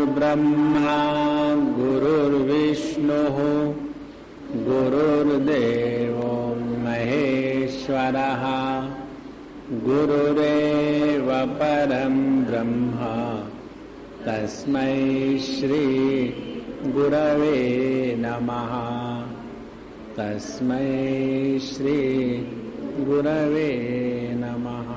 गुरुर्ब्रह्मा गुरुर्विष्णुः गुरुर्देवो महेश्वरः गुरुरेव परं ब्रह्म तस्मै श्री गुरवे नमः। तस्मै श्री गुरवे नमः।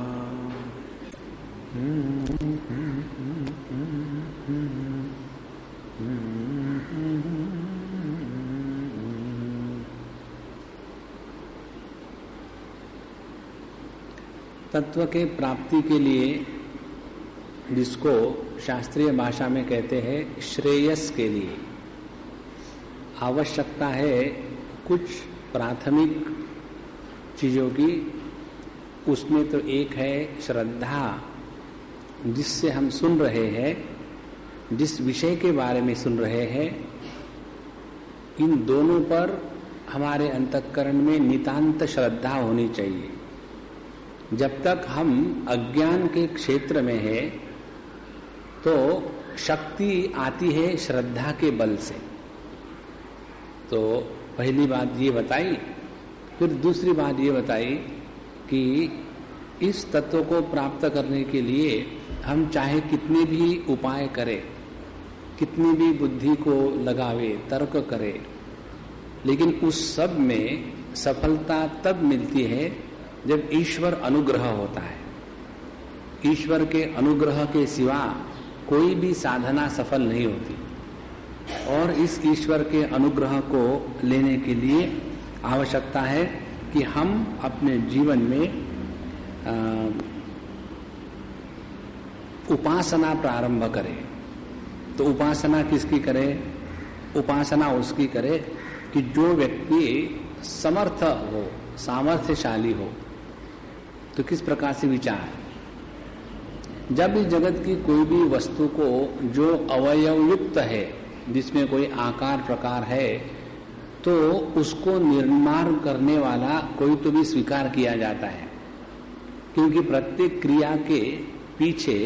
तत्व के प्राप्ति के लिए, जिसको शास्त्रीय भाषा में कहते हैं श्रेयस के लिए, आवश्यकता है कुछ प्राथमिक चीजों की। उसमें तो एक है श्रद्धा, जिससे हम सुन रहे हैं, जिस विषय के बारे में सुन रहे हैं, इन दोनों पर हमारे अंतःकरण में नितांत श्रद्धा होनी चाहिए। जब तक हम अज्ञान के क्षेत्र में है तो शक्ति आती है श्रद्धा के बल से। तो पहली बात ये बताई। फिर दूसरी बात ये बताई कि इस तत्व को प्राप्त करने के लिए हम चाहे कितने भी उपाय करें, कितनी भी बुद्धि को लगावे, तर्क करें, लेकिन उस सब में सफलता तब मिलती है जब ईश्वर अनुग्रह होता है। ईश्वर के अनुग्रह के सिवा कोई भी साधना सफल नहीं होती। और इस ईश्वर के अनुग्रह को लेने के लिए आवश्यकता है कि हम अपने जीवन में उपासना प्रारंभ करें। तो उपासना किसकी करें? उपासना उसकी करें कि जो व्यक्ति समर्थ हो, सामर्थ्यशाली हो। तो किस प्रकार से विचार? जब इस जगत की कोई भी वस्तु को जो अवयव युक्त है, जिसमें कोई आकार प्रकार है, तो उसको निर्माण करने वाला कोई तो भी स्वीकार किया जाता है, क्योंकि प्रत्येक क्रिया के पीछे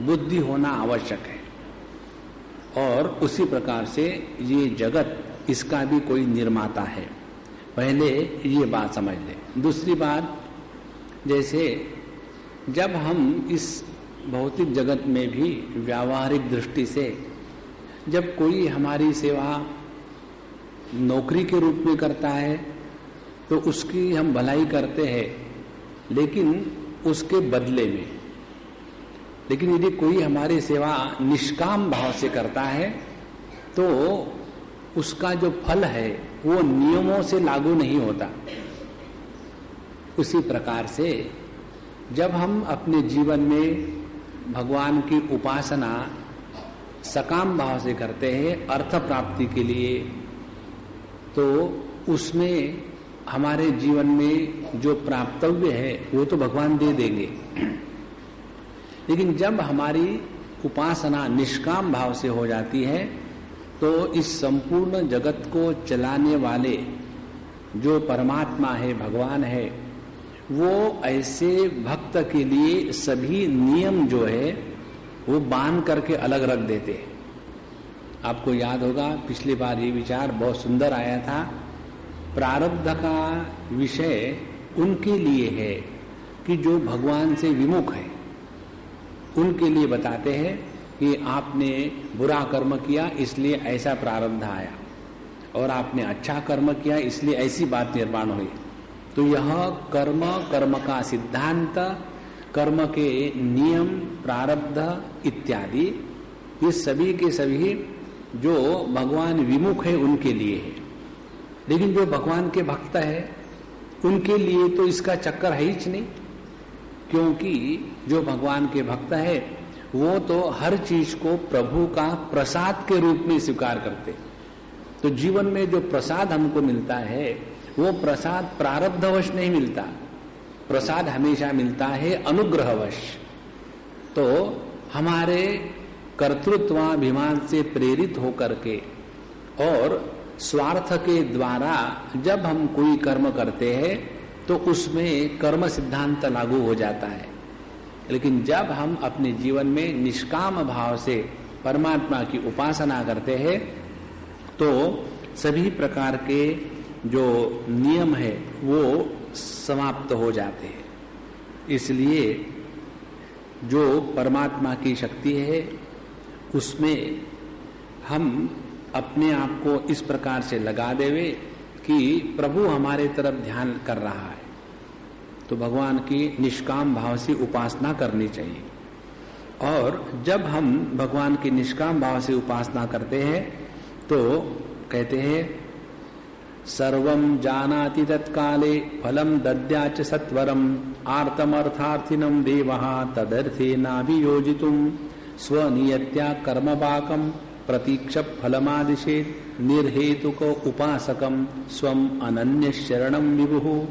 बुद्धि होना आवश्यक है। और उसी प्रकार से ये जगत, इसका भी कोई निर्माता है। पहले ये बात समझ लें। दूसरी बात, जैसे जब हम इस भौतिक जगत में भी व्यावहारिक दृष्टि से जब कोई हमारी सेवा नौकरी के रूप में करता है तो उसकी हम भलाई करते हैं, लेकिन उसके बदले में। लेकिन यदि कोई हमारी सेवा निष्काम भाव से करता है तो उसका जो फल है वो नियमों से लागू नहीं होता। उसी प्रकार से जब हम अपने जीवन में भगवान की उपासना सकाम भाव से करते हैं अर्थ प्राप्ति के लिए, तो उसमें हमारे जीवन में जो प्राप्तव्य है वो तो भगवान दे देंगे। लेकिन जब हमारी उपासना निष्काम भाव से हो जाती है तो इस संपूर्ण जगत को चलाने वाले जो परमात्मा है, भगवान है, वो ऐसे भक्त के लिए सभी नियम जो है वो बांध करके अलग रख देते हैं। आपको याद होगा पिछली बार ये विचार बहुत सुंदर आया था। प्रारब्ध का विषय उनके लिए है कि जो भगवान से विमुख है। उनके लिए बताते हैं कि आपने बुरा कर्म किया इसलिए ऐसा प्रारब्ध आया, और आपने अच्छा कर्म किया इसलिए ऐसी बात निर्माण हुई। तो यह कर्म, कर्म का सिद्धांत, कर्म के नियम, प्रारब्ध इत्यादि, ये सभी के सभी जो भगवान विमुख है उनके लिए है। लेकिन जो भगवान के भक्त है उनके लिए तो इसका चक्कर है ही नहीं, क्योंकि जो भगवान के भक्त है वो तो हर चीज को प्रभु का प्रसाद के रूप में स्वीकार करते। तो जीवन में जो प्रसाद हमको मिलता है वो प्रसाद प्रारब्धवश नहीं मिलता, प्रसाद हमेशा मिलता है अनुग्रहवश। तो हमारे कर्तृत्वाभिमान से प्रेरित होकर के और स्वार्थ के द्वारा जब हम कोई कर्म करते हैं तो उसमें कर्म सिद्धांत लागू हो जाता है। लेकिन जब हम अपने जीवन में निष्काम भाव से परमात्मा की उपासना करते हैं तो सभी प्रकार के जो नियम है वो समाप्त हो जाते हैं। इसलिए जो परमात्मा की शक्ति है उसमें हम अपने आप को इस प्रकार से लगा देवे कि प्रभु हमारे तरफ ध्यान कर रहा है, तो भगवान की निष्काम भाव से उपासना करनी चाहिए। और जब हम भगवान की निष्काम भाव से उपासना करते हैं तो कहते हैं सर्वं जानाति तत्काले फलम दद्याच सत्वरम आर्तमर्थार्थिनं देवः तदर्थेनाभियोजितुं स्वनियत्या कर्मपाकं प्रतीक्ष फलमादिशेत् निर्हेतुक उपासकं स्वम अनन्य शरणं विभुः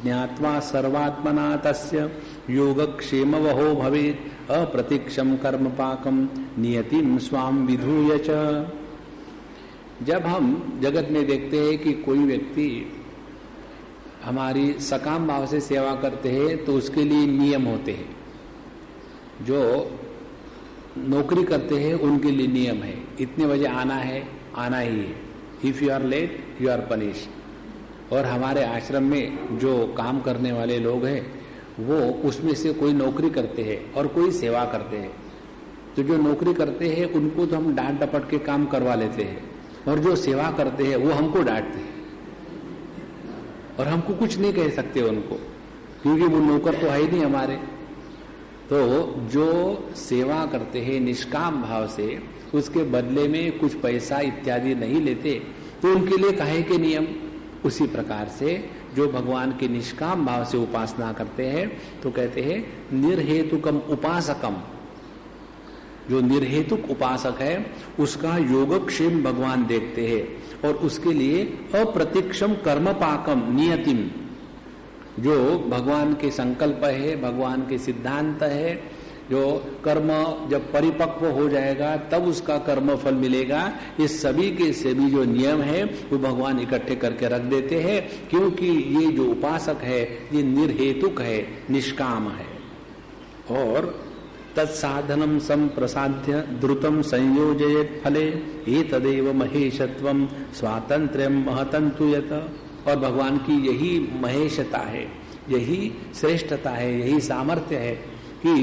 ज्ञात्वा सर्वात्मना तस्य योगक्षेमवहो भवेत् अप्रतीक्षं कर्मपाकं नियतिं स्वाम विधूय च। जब हम जगत में देखते हैं कि कोई व्यक्ति हमारी सकाम भाव से सेवा करते हैं तो उसके लिए नियम होते हैं। जो नौकरी करते हैं उनके लिए नियम है, इतने बजे आना है, आना ही है। If you are late you are punish. और हमारे आश्रम में जो काम करने वाले लोग हैं वो उसमें से कोई नौकरी करते हैं और कोई सेवा करते हैं। तो जो नौकरी करते हैं उनको तो हम डांट डपट के काम करवा लेते हैं, और जो सेवा करते हैं वो हमको डांटते हैं और हमको कुछ नहीं कह सकते उनको, क्योंकि वो नौकर तो है ही नहीं हमारे। तो जो सेवा करते हैं निष्काम भाव से, उसके बदले में कुछ पैसा इत्यादि नहीं लेते, तो उनके लिए काहे के नियम। उसी प्रकार से जो भगवान के निष्काम भाव से उपासना करते हैं तो कहते हैं निर्हेतुकम उपासकम। जो निर्हेतुक उपासक है उसका योगक्षेम भगवान देखते हैं और उसके लिए अप्रतीक्षम कर्मपाकम नियतिम। जो भगवान के संकल्प है, भगवान के सिद्धांत है, जो कर्म जब परिपक्व हो जाएगा तब उसका कर्म फल मिलेगा, इस सभी के सभी जो नियम है वो भगवान इकट्ठे करके रख देते हैं, क्योंकि ये जो उपासक है ये निर्हेतुक है, निष्काम है। और तत्साधनम संप्रसाद्य द्रुतम संयोजयेत् फले एतदेव महेशत्वम स्वातंत्र्यम महतंतु यत। और भगवान की यही महेशता है, यही श्रेष्ठता है, यही सामर्थ्य है कि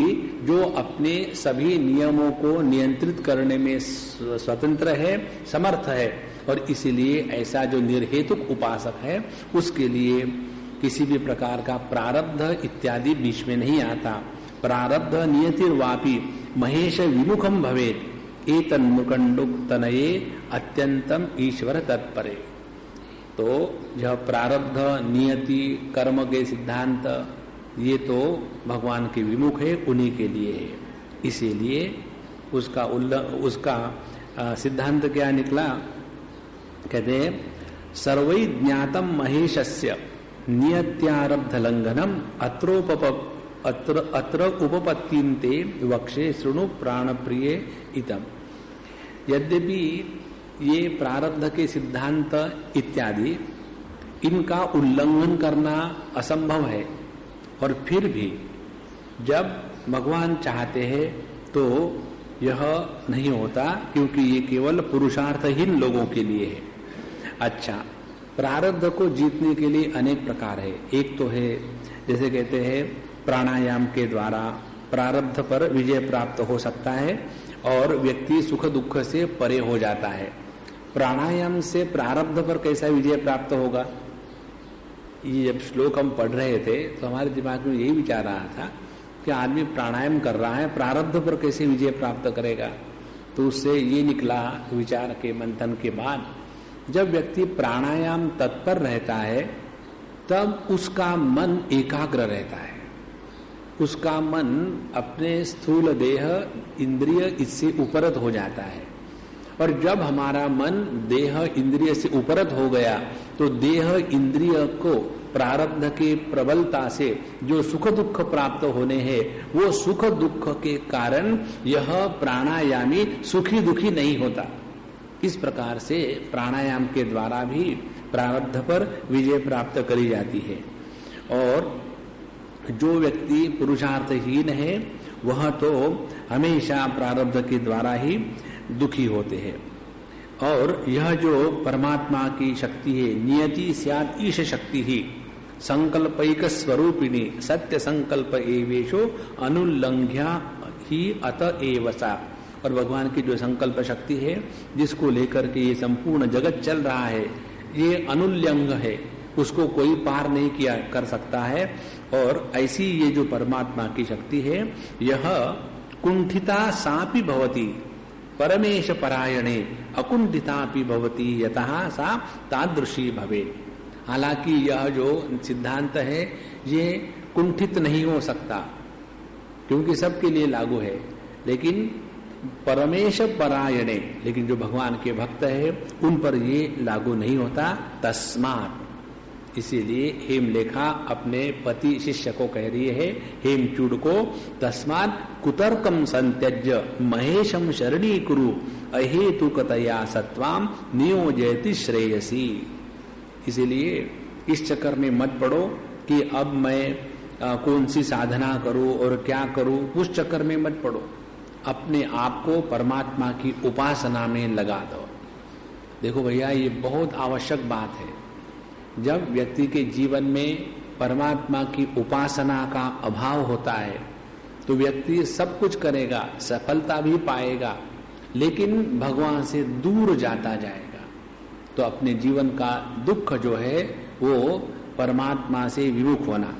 जो अपने सभी नियमों को नियंत्रित करने में स्वतंत्र है, समर्थ है। और इसीलिए ऐसा जो निर्हेतुक उपासक है उसके लिए किसी भी प्रकार का प्रारब्ध इत्यादि बीच में नहीं आता। प्रारब्ध नियतिर्वापि महेश विमुखम भवेत् एतन्मुकंडुक तनये अत्यंतम ईश्वर तत्परे। तो यह प्रारब्ध नियति कर्म के सिद्धांत ये तो भगवान के विमुख है, उन्हीं के लिए है। इसीलिए उसका सिद्धांत क्या निकला, कहते हैं सर्वै ज्ञातम महेशस्य नियत्यारब्ध लंघनम अत्र उपपत्तिन्ते वक्षे शृणु प्राण प्रिय इतम। यद्यपि ये प्रारब्ध के सिद्धांत इत्यादि इनका उल्लंघन करना असंभव है, और फिर भी जब भगवान चाहते हैं तो यह नहीं होता, क्योंकि ये केवल पुरुषार्थहीन लोगों के लिए है। अच्छा, प्रारब्ध को जीतने के लिए अनेक प्रकार है। एक तो है जैसे कहते हैं प्राणायाम के द्वारा प्रारब्ध पर विजय प्राप्त हो सकता है और व्यक्ति सुख दुख से परे हो जाता है। प्राणायाम से प्रारब्ध पर कैसा विजय प्राप्त होगा, ये जब श्लोक हम पढ़ रहे थे तो हमारे दिमाग में यही विचार आया था कि आदमी प्राणायाम कर रहा है, प्रारब्ध पर कैसे विजय प्राप्त करेगा। तो उससे ये निकला विचार के मंथन के बाद, जब व्यक्ति प्राणायाम तत्पर रहता है तब उसका मन एकाग्र रहता है, उसका मन अपने स्थूल देह इंद्रिय इससे उपरत हो जाता है। और जब हमारा मन देह इंद्रिय से उपरत हो गया तो देह इंद्रिय को प्रारब्ध के प्रबलता से जो सुख दुख प्राप्त होने हैं वो सुख दुख के कारण यह प्राणायामी सुखी दुखी नहीं होता। इस प्रकार से प्राणायाम के द्वारा भी प्रारब्ध पर विजय प्राप्त करी जाती है। और जो व्यक्ति पुरुषार्थहीन है वह तो हमेशा प्रारब्ध के द्वारा ही दुखी होते हैं। और यह जो परमात्मा की शक्ति है, नियति स्यात् ईश शक्ति ही संकल्पैक स्वरूपिणी सत्य संकल्प एवेशो अनुल्लंघ्या ही अत एवसा। और भगवान की जो संकल्प शक्ति है, जिसको लेकर के ये संपूर्ण जगत चल रहा है, ये अनुल्लंघ है, उसको कोई पार नहीं किया कर सकता है। और ऐसी ये जो परमात्मा की शक्ति है, यह कुंठिता सापि भवति परमेश परायणे अकुंठितापि भवति यतः सा तादृशी भवे। हालांकि यह जो सिद्धांत है ये कुंठित नहीं हो सकता, क्योंकि सबके लिए लागू है, लेकिन परमेश परायणे, लेकिन जो भगवान के भक्त है उन पर ये लागू नहीं होता। तस्मात्, इसीलिए हेमलेखा अपने पति शिष्य को कह रही है, हेमचूड़ को, तस्मात् कुतर्कम संत्यज्य महेशम शरणी कुरु अहेतुकतया सत्वाम नियोजयति श्रेयसी। इसीलिए इस चक्कर में मत पड़ो कि अब मैं कौन सी साधना करूं और क्या करूं, उस चक्कर में मत पड़ो। अपने आप को परमात्मा की उपासना में लगा दो। देखो भैया, ये बहुत आवश्यक बात है। जब व्यक्ति के जीवन में परमात्मा की उपासना का अभाव होता है तो व्यक्ति सब कुछ करेगा, सफलता भी पाएगा, लेकिन भगवान से दूर जाता जाएगा। तो अपने जीवन का दुख जो है वो परमात्मा से विमुख होना।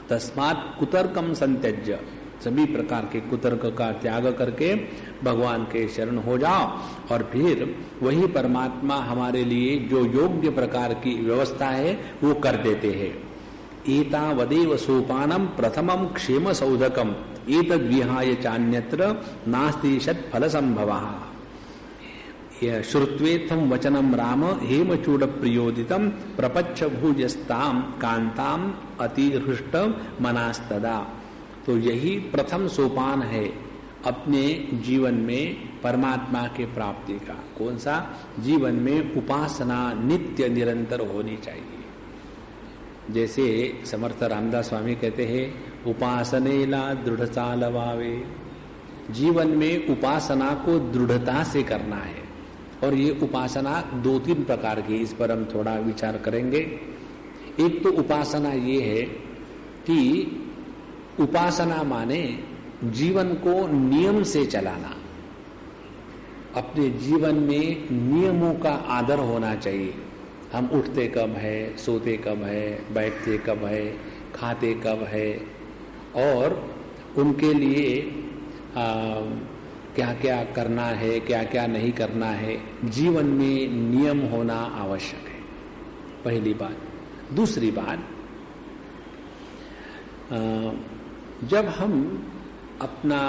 तस्मात् कुतर्कम संत्यज्य, सभी प्रकार के कुतर्क का त्याग करके भगवान के शरण हो जाओ, और फिर वही परमात्मा हमारे लिए जो योग्य प्रकार की व्यवस्था है वो कर देते हैं। एतावदेव सोपानम प्रथमम क्षेम सौधकम एतद् विहाय चान्यत्र नास्ति षट् फल संभवः। श्रुत्वेत्थम वचनम राम हेमचूड़ प्रियोदितम प्रपच्छ भुजस्ताम कांताम अतिहृष्ट मनास्तदा। तो यही प्रथम सोपान है अपने जीवन में परमात्मा के प्राप्ति का। कौन सा? जीवन में उपासना नित्य निरंतर होनी चाहिए। जैसे समर्थ रामदास स्वामी कहते हैं, उपासनेला दृढ़ता लवावे। जीवन में उपासना को दृढ़ता से करना है, और ये उपासना 2-3 प्रकार की, इस पर हम थोड़ा विचार करेंगे। एक तो उपासना ये है कि उपासना माने जीवन को नियम से चलाना। अपने जीवन में नियमों का आदर होना चाहिए। हम उठते कब है, सोते कब है, बैठते कब है, खाते कब है, और उनके लिए क्या क्या करना है, क्या क्या नहीं करना है। जीवन में नियम होना आवश्यक है, पहली बात। दूसरी बात, जब हम अपना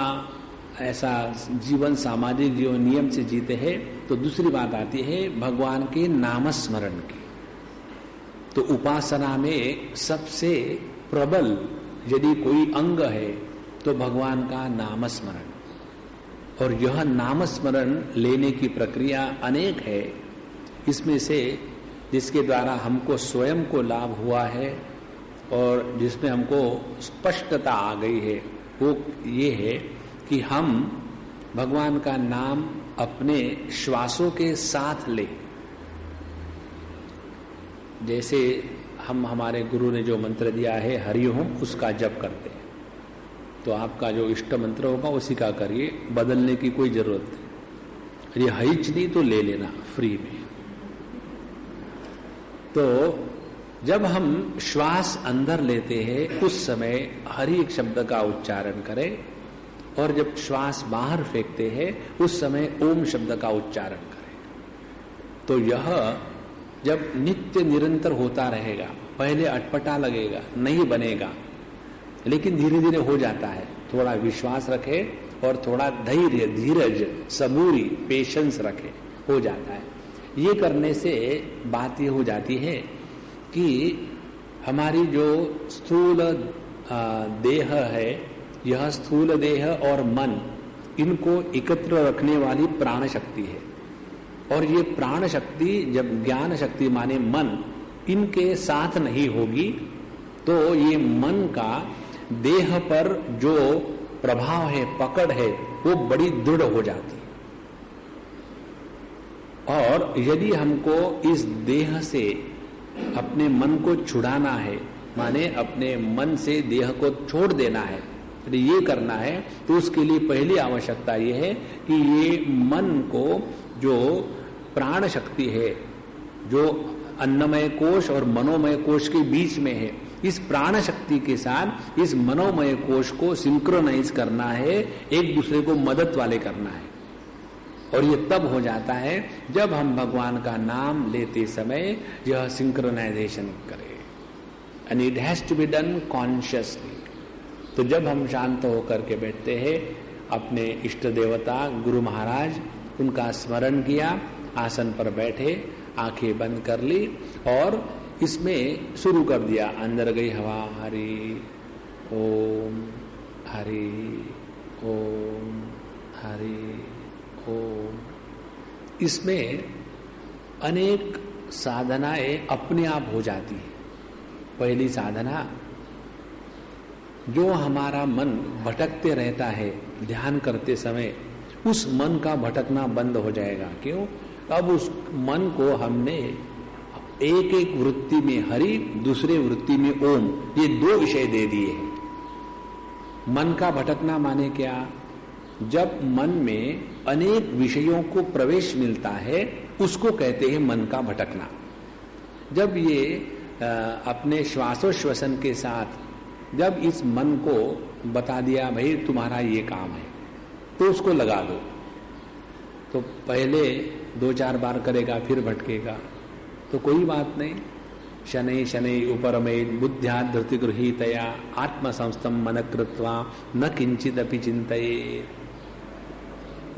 ऐसा जीवन, सामाजिक जीवन नियम से जीते हैं, तो दूसरी बात आती है भगवान के नामस्मरण की। तो उपासना में सबसे प्रबल यदि कोई अंग है तो भगवान का नामस्मरण। और यह नामस्मरण लेने की प्रक्रिया अनेक है। इसमें से जिसके द्वारा हमको स्वयं को लाभ हुआ है और जिसमें हमको स्पष्टता आ गई है, वो ये है कि हम भगवान का नाम अपने श्वासों के साथ ले। जैसे हम, हमारे गुरु ने जो मंत्र दिया है हरि ओम, उसका जप करते हैं, तो आपका जो इष्ट मंत्र होगा उसी का करिए, बदलने की कोई जरूरत नहीं। ये हईच नहीं तो ले लेना फ्री में। तो जब हम श्वास अंदर लेते हैं उस समय हरि एक शब्द का उच्चारण करें, और जब श्वास बाहर फेंकते हैं उस समय ओम शब्द का उच्चारण करें। तो यह जब नित्य निरंतर होता रहेगा, पहले अटपटा लगेगा, नहीं बनेगा, लेकिन धीरे धीरे हो जाता है। थोड़ा विश्वास रखे और थोड़ा धैर्य, धीरज, सबूरी, पेशेंस रखे, हो जाता है। ये करने से बात ये हो जाती है कि हमारी जो स्थूल देह है, यह स्थूल देह और मन, इनको एकत्र रखने वाली प्राण शक्ति है। और ये प्राण शक्ति, जब ज्ञान शक्ति माने मन, इनके साथ नहीं होगी तो ये मन का देह पर जो प्रभाव है, पकड़ है, वो बड़ी दृढ़ हो जाती है। और यदि हमको इस देह से अपने मन को छुड़ाना है, माने अपने मन से देह को छोड़ देना है, यदि ये करना है तो उसके लिए पहली आवश्यकता ये है कि ये मन को, जो प्राण शक्ति है, जो अन्नमय कोश और मनोमय कोश के बीच में है, इस प्राण शक्ति के साथ इस मनोमय कोश को सिंक्रोनाइज करना है, एक दूसरे को मदद वाले करना है। और ये तब हो जाता है जब हम भगवान का नाम लेते समय यह सिंक्रोनाइजेशन करें, and it has to be done consciously. तो जब हम शांत होकर के बैठते हैं, अपने इष्ट देवता गुरु महाराज, उनका स्मरण किया, आसन पर बैठे, आंखें बंद कर ली और इसमें शुरू कर दिया, अंदर गई हवा, हरि ओम हरि ओम हरि ओम। इसमें अनेक साधनाएं अपने आप हो जाती है। पहली साधना, जो हमारा मन भटकते रहता है ध्यान करते समय, उस मन का भटकना बंद हो जाएगा। क्यों? अब उस मन को हमने एक एक वृत्ति में हरि, दूसरे वृत्ति में ओम, ये दो विषय दे दिए हैं। मन का भटकना माने क्या? जब मन में अनेक विषयों को प्रवेश मिलता है, उसको कहते हैं मन का भटकना। जब ये अपने श्वासोश्वसन के साथ जब इस मन को बता दिया भाई तुम्हारा ये काम है, तो उसको लगा दो, तो पहले 2-4 बार करेगा, फिर भटकेगा, तो कोई बात नहीं। शनै शनै उपरमेत बुद्ध्या धृति गृहीतया आत्मसंस्थम मन कृत्वा न किंचिदपि चिंतयेत्।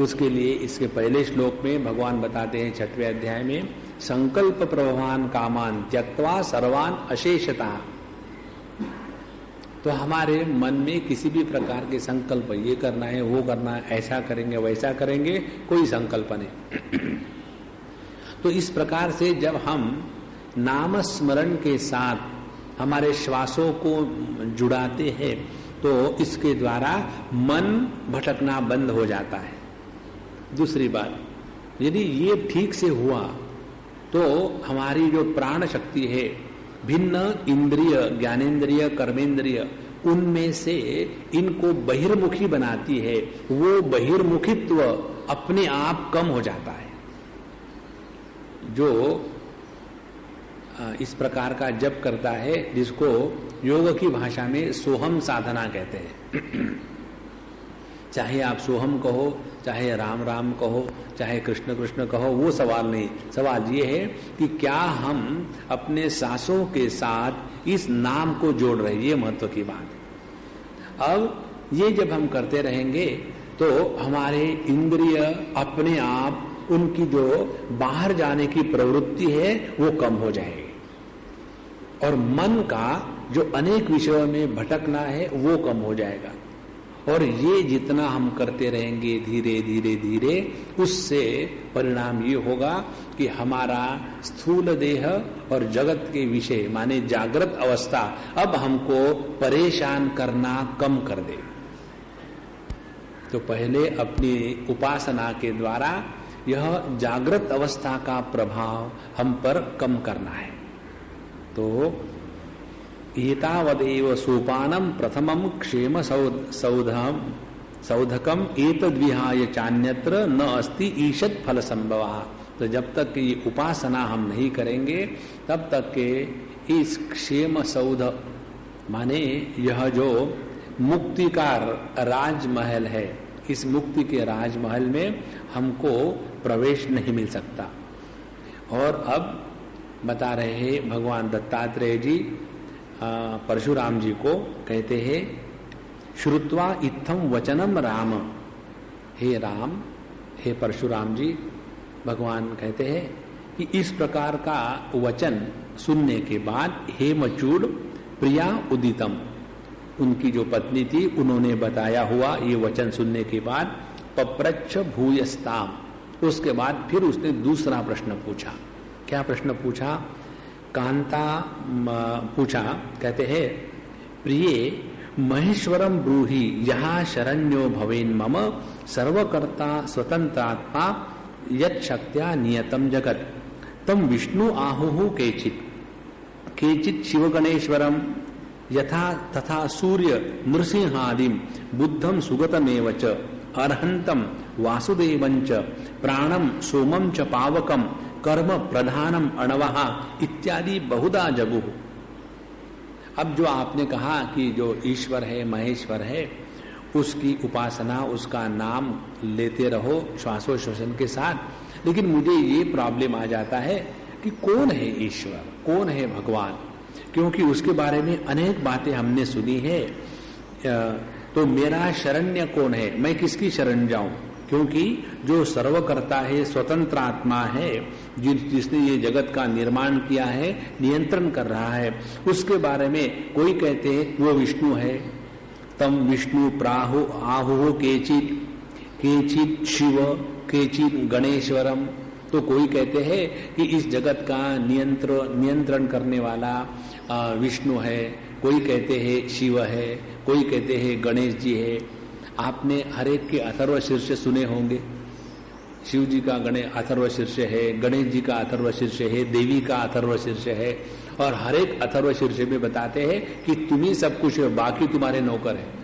उसके लिए इसके पहले श्लोक में भगवान बताते हैं 6वें अध्याय में, संकल्प प्रभवान कामान त्यक्त्वा सर्वान अशेषता। तो हमारे मन में किसी भी प्रकार के संकल्प, ये करना है, वो करना है, ऐसा करेंगे, वैसा करेंगे, कोई संकल्प नहीं। तो इस प्रकार से जब हम नाम स्मरण के साथ हमारे श्वासों को जुड़ाते हैं, तो इसके द्वारा मन भटकना बंद हो जाता है। दूसरी बात, यदि ये ठीक से हुआ तो हमारी जो प्राण शक्ति है, भिन्न इंद्रिय, ज्ञानेन्द्रिय, कर्मेंद्रिय, उनमें से इनको बहिर्मुखी बनाती है। वो बहिर्मुखित्व अपने आप कम हो जाता है। जो इस प्रकार का जप करता है, जिसको योग की भाषा में सोहम साधना कहते हैं। चाहे आप सोहम कहो, चाहे राम राम कहो, चाहे कृष्ण कृष्ण कहो, वो सवाल नहीं। सवाल ये है कि क्या हम अपने सांसों के साथ इस नाम को जोड़ रहे हैं, ये महत्व की बात है। अब ये जब हम करते रहेंगे तो हमारे इंद्रिय अपने आप, उनकी जो बाहर जाने की प्रवृत्ति है वो कम हो जाएगी, और मन का जो अनेक विषयों में भटकना है वो कम हो जाएगा। और ये जितना हम करते रहेंगे धीरे धीरे धीरे, उससे परिणाम ये होगा कि हमारा स्थूल देह और जगत के विषय माने जागृत अवस्था अब हमको परेशान करना कम कर दे। तो पहले अपनी उपासना के द्वारा यह जागृत अवस्था का प्रभाव हम पर कम करना है। तो एतावदेव सोपानम प्रथमम क्षेम सौधकम एतद्विहाय चान्यत्र न अस्ति ईषद फल संभवा। तो जब तक ये उपासना हम नहीं करेंगे, तब तक के इस क्षेम सौध माने यह जो मुक्ति का राजमहल है, इस मुक्ति के राजमहल में हमको प्रवेश नहीं मिल सकता। और अब बता रहे हैं भगवान दत्तात्रेय जी परशुराम जी को, कहते हैं श्रुत्वा इत्थम वचनम राम। हे राम, हे परशुराम जी, भगवान कहते हैं कि इस प्रकार का वचन सुनने के बाद हेमचूड़ प्रिया उदितम, उनकी जो पत्नी थी, उन्होंने बताया हुआ ये वचन सुनने के बाद पप्रच्छ भूयस्ताम, उसके बाद फिर उसने दूसरा प्रश्न पूछा। क्या प्रश्न पूछा? कांता पूछा, कहते हैं प्रिय महेश्वरम ब्रूहि यहा शरण्यो भवेन मम सर्वकर्ता स्वतंत्रात्मा यत् शक्त्या नियतम जगत तम विष्णु आहुः केचित् शिव गणेश्वरम यथा तथा सूर्य नृसिंहादिम बुद्धम सुगतमेव च अर्हंतम वासुदेवं च प्राणम सोमम च पावकम कर्म प्रधानम अणवः इत्यादि बहुधा जगुः। अब जो आपने कहा कि जो ईश्वर है महेश्वर है उसकी उपासना उसका नाम लेते रहो श्वासोश्वासन के साथ, लेकिन मुझे ये प्रॉब्लम आ जाता है कि कौन है ईश्वर, कौन है भगवान, क्योंकि उसके बारे में अनेक बातें हमने सुनी है। तो मेरा शरण्य कौन है, मैं किसकी शरण जाऊं, क्योंकि जो सर्वकर्ता है स्वतंत्र आत्मा है जिसने ये जगत का निर्माण किया है नियंत्रण कर रहा है उसके बारे में कोई कहते हैं वो विष्णु है। तम विष्णु प्राहु आहुः केचित् शिव केचित् गणेश्वरम। तो कोई कहते हैं कि इस जगत का नियंत्रण करने वाला विष्णु है, कोई कहते हैं शिव है, कोई कहते हैं गणेश जी है। आपने हर एक के अथर्व शीर्ष सुने होंगे। शिव जी का अथर्व शीर्ष है, गणेश जी का अथर्व शीर्ष है, देवी का अथर्व शीर्ष है, और हर एक अथर्व शीर्ष में बताते हैं कि तुम ही सब कुछ हो, बाकी तुम्हारे नौकर है।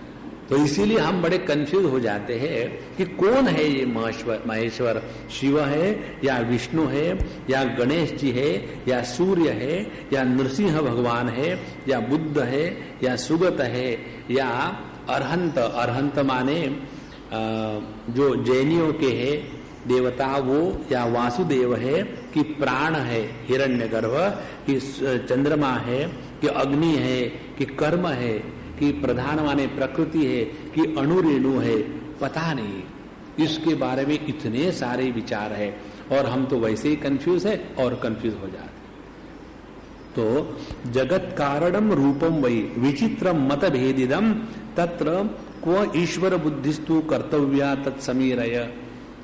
तो इसीलिए हम बड़े कंफ्यूज हो जाते हैं कि कौन है ये महेश्वर, शिव है या विष्णु है या गणेश जी है या सूर्य है या नृसिंह भगवान है या बुद्ध है या सुगत है या अरहंत। अरहंत माने जो जैनियों के है देवता वो, या वासुदेव है कि प्राण है हिरण्यगर्भ, कि चंद्रमा है कि अग्नि है कि कर्म है कि प्रधान माने प्रकृति है कि अणुरेणु है, पता नहीं। इसके बारे में इतने सारे विचार है और हम तो वैसे ही कंफ्यूज है और कंफ्यूज हो जाते। तो जगत कारणम रूपम वही विचित्रम मत भेदिदम तत्र क्व ईश्वर बुद्धिस्तु कर्तव्या तत्समीरय।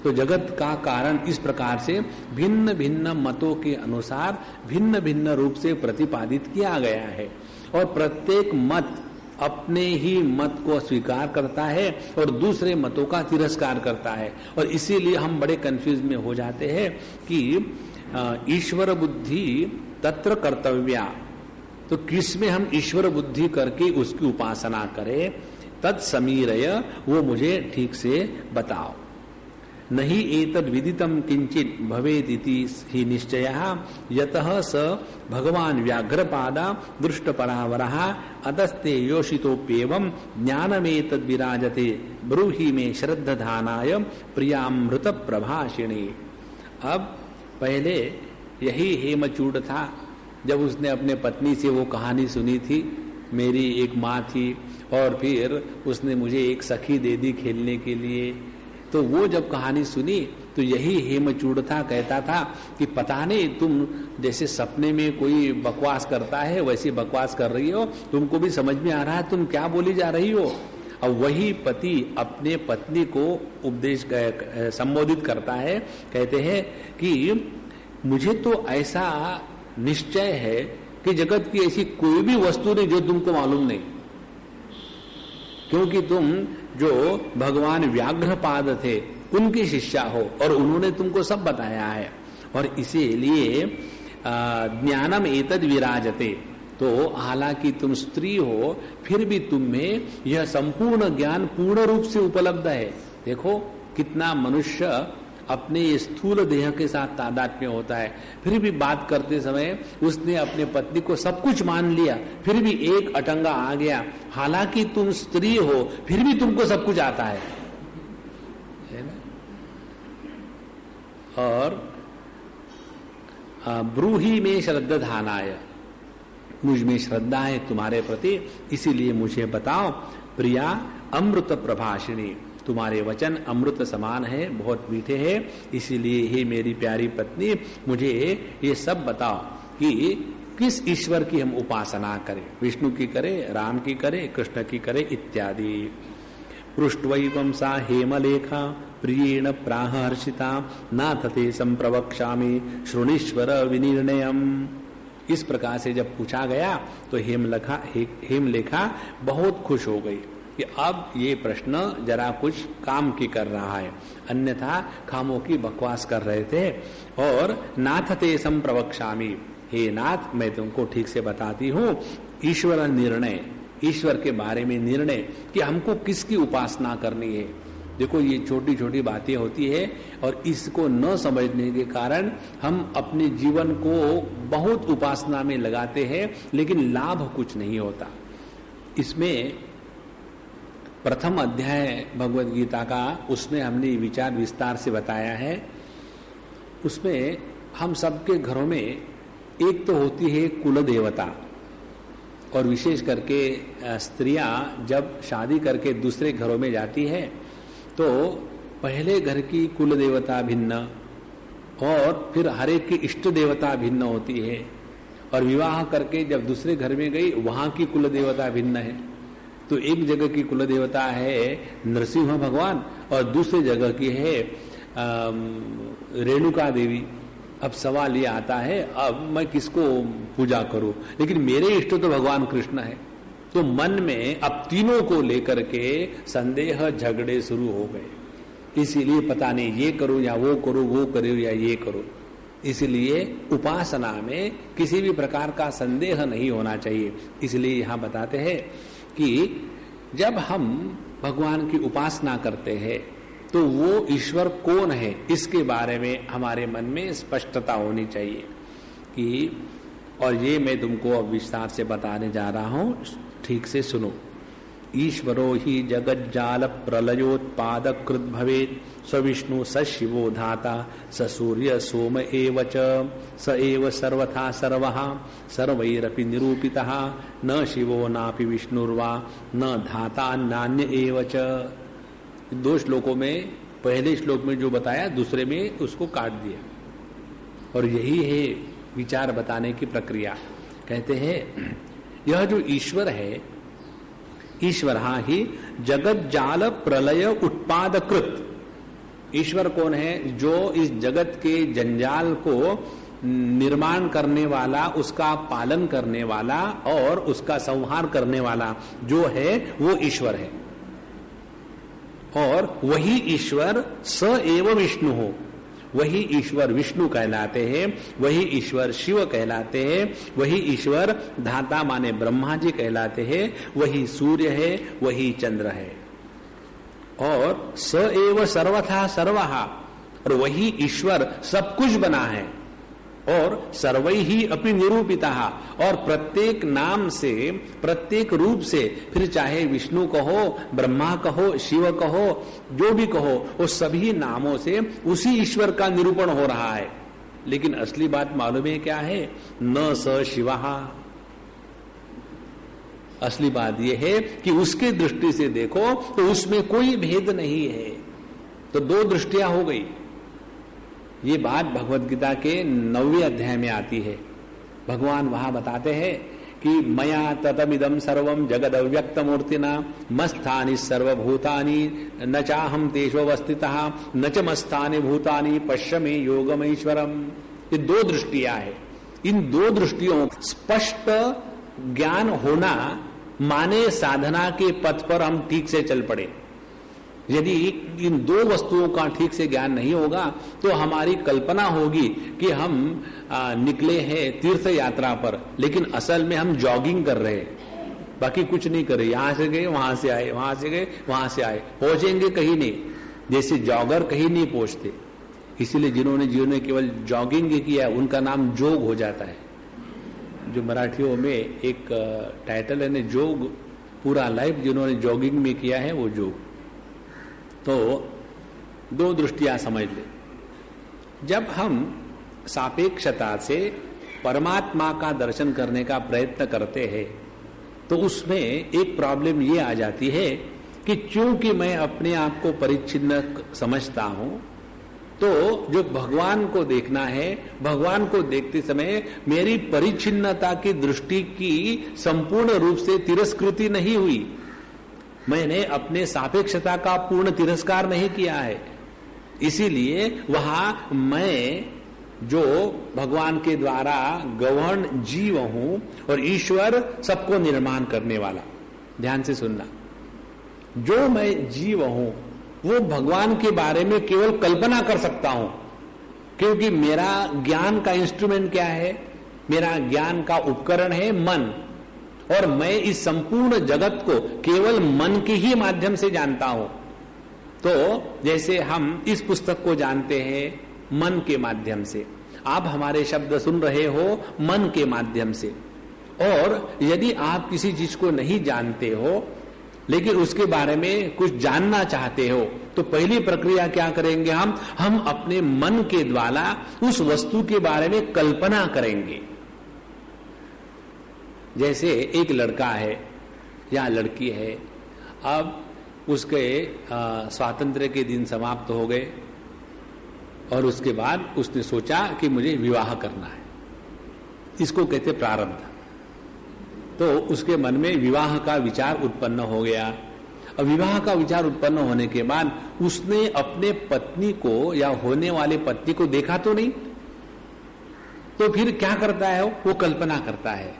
तो जगत का कारण इस प्रकार से भिन्न भिन्न मतों के अनुसार भिन्न भिन्न रूप से प्रतिपादित किया गया है, और प्रत्येक मत अपने ही मत को स्वीकार करता है और दूसरे मतों का तिरस्कार करता है, और इसीलिए हम बड़े कंफ्यूज में हो जाते हैं कि ईश्वर बुद्धि तत्र कर्तव्या। तो किस में हम ईश्वर बुद्धि करके उसकी उपासना करें, तत्समीरय, वो मुझे ठीक से बताओ। नहीं एतद् विदितम किंचित भवेदिति ही निश्चयः यतः स भगवान व्याघ्रपादा दृष्टपरावरः अतस्ते योषितोप्येवं ज्ञानमेतद् विराजते ब्रूहि में श्रद्धानाय प्रियामृत प्रभाषिणी। अब पहले यही हेमचूड़ था, जब उसने अपने पत्नी से वो कहानी सुनी थी, मेरी एक माँ थी और फिर उसने मुझे एक सखी दे दी खेलने के लिए। तो वो जब कहानी सुनी तो यही हेमचूड़ था, कहता था कि पता नहीं तुम जैसे सपने में कोई बकवास करता है वैसी बकवास कर रही हो, तुमको भी समझ में आ रहा है तुम क्या बोली जा रही हो। अब वही पति अपने पत्नी को उपदेश संबोधित करता है, कहते हैं कि मुझे तो ऐसा निश्चय है कि जगत की ऐसी कोई भी वस्तु नहीं जो तुमको मालूम नहीं, क्योंकि तुम जो भगवान व्याघ्रपाद थे उनकी शिष्या हो और उन्होंने तुमको सब बताया है, और इसीलिए ज्ञानम एतद् विराजते। तो हालांकि तुम स्त्री हो फिर भी तुम में यह संपूर्ण ज्ञान पूर्ण रूप से उपलब्ध है। देखो कितना मनुष्य अपने स्थूल देह के साथ तादात्म्य होता है, फिर भी बात करते समय उसने अपने पत्नी को सब कुछ मान लिया, फिर भी एक अटंगा आ गया। हालांकि तुम स्त्री हो फिर भी तुमको सब कुछ आता है ना? और ब्रूहि में श्रद्धानाय, मुझ में श्रद्धा है तुम्हारे प्रति, इसीलिए मुझे बताओ। प्रिया अमृत प्रभाषिणी, तुम्हारे वचन अमृत समान है, बहुत मीठे हैं, इसीलिए हे मेरी प्यारी पत्नी मुझे ये सब बताओ कि किस ईश्वर की हम उपासना करें, विष्णु की करें, राम की करें, कृष्ण की करें इत्यादि। पृष्ठवैवं सा हेमलेखा प्रियेण प्राहर्षिता नाथ ते संप्रवक्ष्यामि शृणीश्वर विनिर्णयम्। इस प्रकार से जब पूछा गया तो हेमलेखा बहुत खुश हो गई कि अब ये प्रश्न जरा कुछ काम की कर रहा है, अन्यथा खामों की बकवास कर रहे थे। और नाथ ते संप्रवक्ष्यामि, हे नाथ मैं तुमको ठीक से बताती हूँ ईश्वर निर्णय, ईश्वर के बारे में निर्णय कि हमको किसकी उपासना करनी है। देखो ये छोटी छोटी बातें होती है और इसको न समझने के कारण हम अपने जीवन को बहुत उपासना में लगाते हैं लेकिन लाभ कुछ नहीं होता। इसमें प्रथम अध्याय भगवत गीता का, उसमें हमने विचार विस्तार से बताया है। उसमें हम सबके घरों में एक तो होती है कुल देवता, और विशेष करके स्त्रियां जब शादी करके दूसरे घरों में जाती है तो पहले घर की कुल देवता भिन्न और फिर हर एक की इष्ट देवता भिन्न होती है, और विवाह करके जब दूसरे घर में गई वहां की कुल देवता भिन्न है। तो एक जगह की कुल देवता है नरसिंह भगवान और दूसरी जगह की है रेणुका देवी। अब सवाल ये आता है अब मैं किसको पूजा करूं, लेकिन मेरे इष्ट तो भगवान कृष्ण है। तो मन में अब तीनों को लेकर के संदेह झगड़े शुरू हो गए। इसीलिए पता नहीं ये करूं या वो करूं, वो करूं या ये करूं। इसलिए उपासना में किसी भी प्रकार का संदेह नहीं होना चाहिए। इसलिए यहां बताते हैं कि जब हम भगवान की उपासना करते हैं तो वो ईश्वर कौन है इसके बारे में हमारे मन में स्पष्टता होनी चाहिए कि, और ये मैं तुमको अब विस्तार से बताने जा रहा हूं, ठीक से सुनो। ईश्वरो ही जगज्जाल प्रलयोत्पादक कृत भवेत्, स विष्णु स शिवो धाता स सूर्य सोम एव च, स एव सर्वथा सर्वः सर्वैरपि निरूपितः, न शिवो नापि विष्णुर्वा न धाता नान्य एव च। दो श्लोकों में, पहले श्लोक में जो बताया दूसरे में उसको काट दिया, और यही है विचार बताने की प्रक्रिया। कहते हैं यह जो ईश्वर है, ईश्वर ही जगत जाल प्रलय उत्पादकृत। ईश्वर कौन है? जो इस जगत के जंजाल को निर्माण करने वाला, उसका पालन करने वाला और उसका संहार करने वाला जो है वो ईश्वर है। और वही ईश्वर स एव विष्णु हो, वही ईश्वर विष्णु कहलाते हैं, वही ईश्वर शिव कहलाते हैं, वही ईश्वर धाता माने ब्रह्मा जी कहलाते हैं, वही सूर्य है, वही चंद्र है। और स एव सर्वथा सर्वः, और वही ईश्वर सब कुछ बना है। और सर्वै ही अपि निरूपितः, और प्रत्येक नाम से, प्रत्येक रूप से, फिर चाहे विष्णु कहो, ब्रह्मा कहो, शिव कहो, जो भी कहो, वो सभी नामों से उसी ईश्वर का निरूपण हो रहा है। लेकिन असली बात मालूम है क्या है? न स शिवः। असली बात यह है कि उसके दृष्टि से देखो तो उसमें कोई भेद नहीं है। तो दो दृष्टियां हो गई। ये बात भगवत गीता के 9वें अध्याय में आती है। भगवान वहां बताते हैं कि मया ततमिदं सर्वं जगद अव्यक्त मूर्तिना मस्थानि सर्वभूतानि न चाहम तेषु अवस्थितः न च मस्थानि भूतानि पश्य मे योगमैश्वरम। ये दो दृष्टियां है। इन दो दृष्टियों स्पष्ट ज्ञान होना माने साधना के पथ पर हम ठीक से चल पड़े। यदि इन दो वस्तुओं का ठीक से ज्ञान नहीं होगा तो हमारी कल्पना होगी कि हम निकले हैं तीर्थ यात्रा पर, लेकिन असल में हम जॉगिंग कर रहे हैं, बाकी कुछ नहीं कर रहे। यहां से गए, वहां से आए, वहां से गए, वहां से आए, पहुंचेंगे कहीं नहीं। जैसे जॉगर कहीं नहीं पहुंचते, इसीलिए जिन्होंने जीवन में केवल जॉगिंग किया है उनका नाम जोग हो जाता है। जो मराठियों में एक टाइटल है ना, जोग, पूरा लाइफ जिन्होंने जॉगिंग में किया है वो जोग। तो दो दृष्टियां समझ ले। जब हम सापेक्षता से परमात्मा का दर्शन करने का प्रयत्न करते हैं तो उसमें एक प्रॉब्लम ये आ जाती है कि चूंकि मैं अपने आप को परिच्छिन्न समझता हूं, तो जो भगवान को देखना है, भगवान को देखते समय मेरी परिच्छिन्नता की दृष्टि की संपूर्ण रूप से तिरस्कृति नहीं हुई। मैंने अपने सापेक्षता का पूर्ण तिरस्कार नहीं किया है। इसीलिए वहां मैं जो भगवान के द्वारा गवर्न जीव हूं और ईश्वर सबको निर्माण करने वाला। ध्यान से सुनना, जो मैं जीव हूं वो भगवान के बारे में केवल कल्पना कर सकता हूं, क्योंकि मेरा ज्ञान का इंस्ट्रूमेंट क्या है, मेरा ज्ञान का उपकरण है मन, और मैं इस संपूर्ण जगत को केवल मन के ही माध्यम से जानता हूं। तो जैसे हम इस पुस्तक को जानते हैं मन के माध्यम से, आप हमारे शब्द सुन रहे हो मन के माध्यम से, और यदि आप किसी चीज को नहीं जानते हो लेकिन उसके बारे में कुछ जानना चाहते हो, तो पहली प्रक्रिया क्या करेंगे, हम अपने मन के द्वारा उस वस्तु के बारे में कल्पना करेंगे। जैसे एक लड़का है या लड़की है, अब उसके स्वातंत्र्य के दिन समाप्त हो गए और उसके बाद उसने सोचा कि मुझे विवाह करना है, इसको कहते प्रारब्ध। तो उसके मन में विवाह का विचार उत्पन्न हो गया। अब विवाह का विचार उत्पन्न होने के बाद उसने अपने पत्नी को या होने वाले पत्नी को देखा तो नहीं, तो फिर क्या करता है, वो कल्पना करता है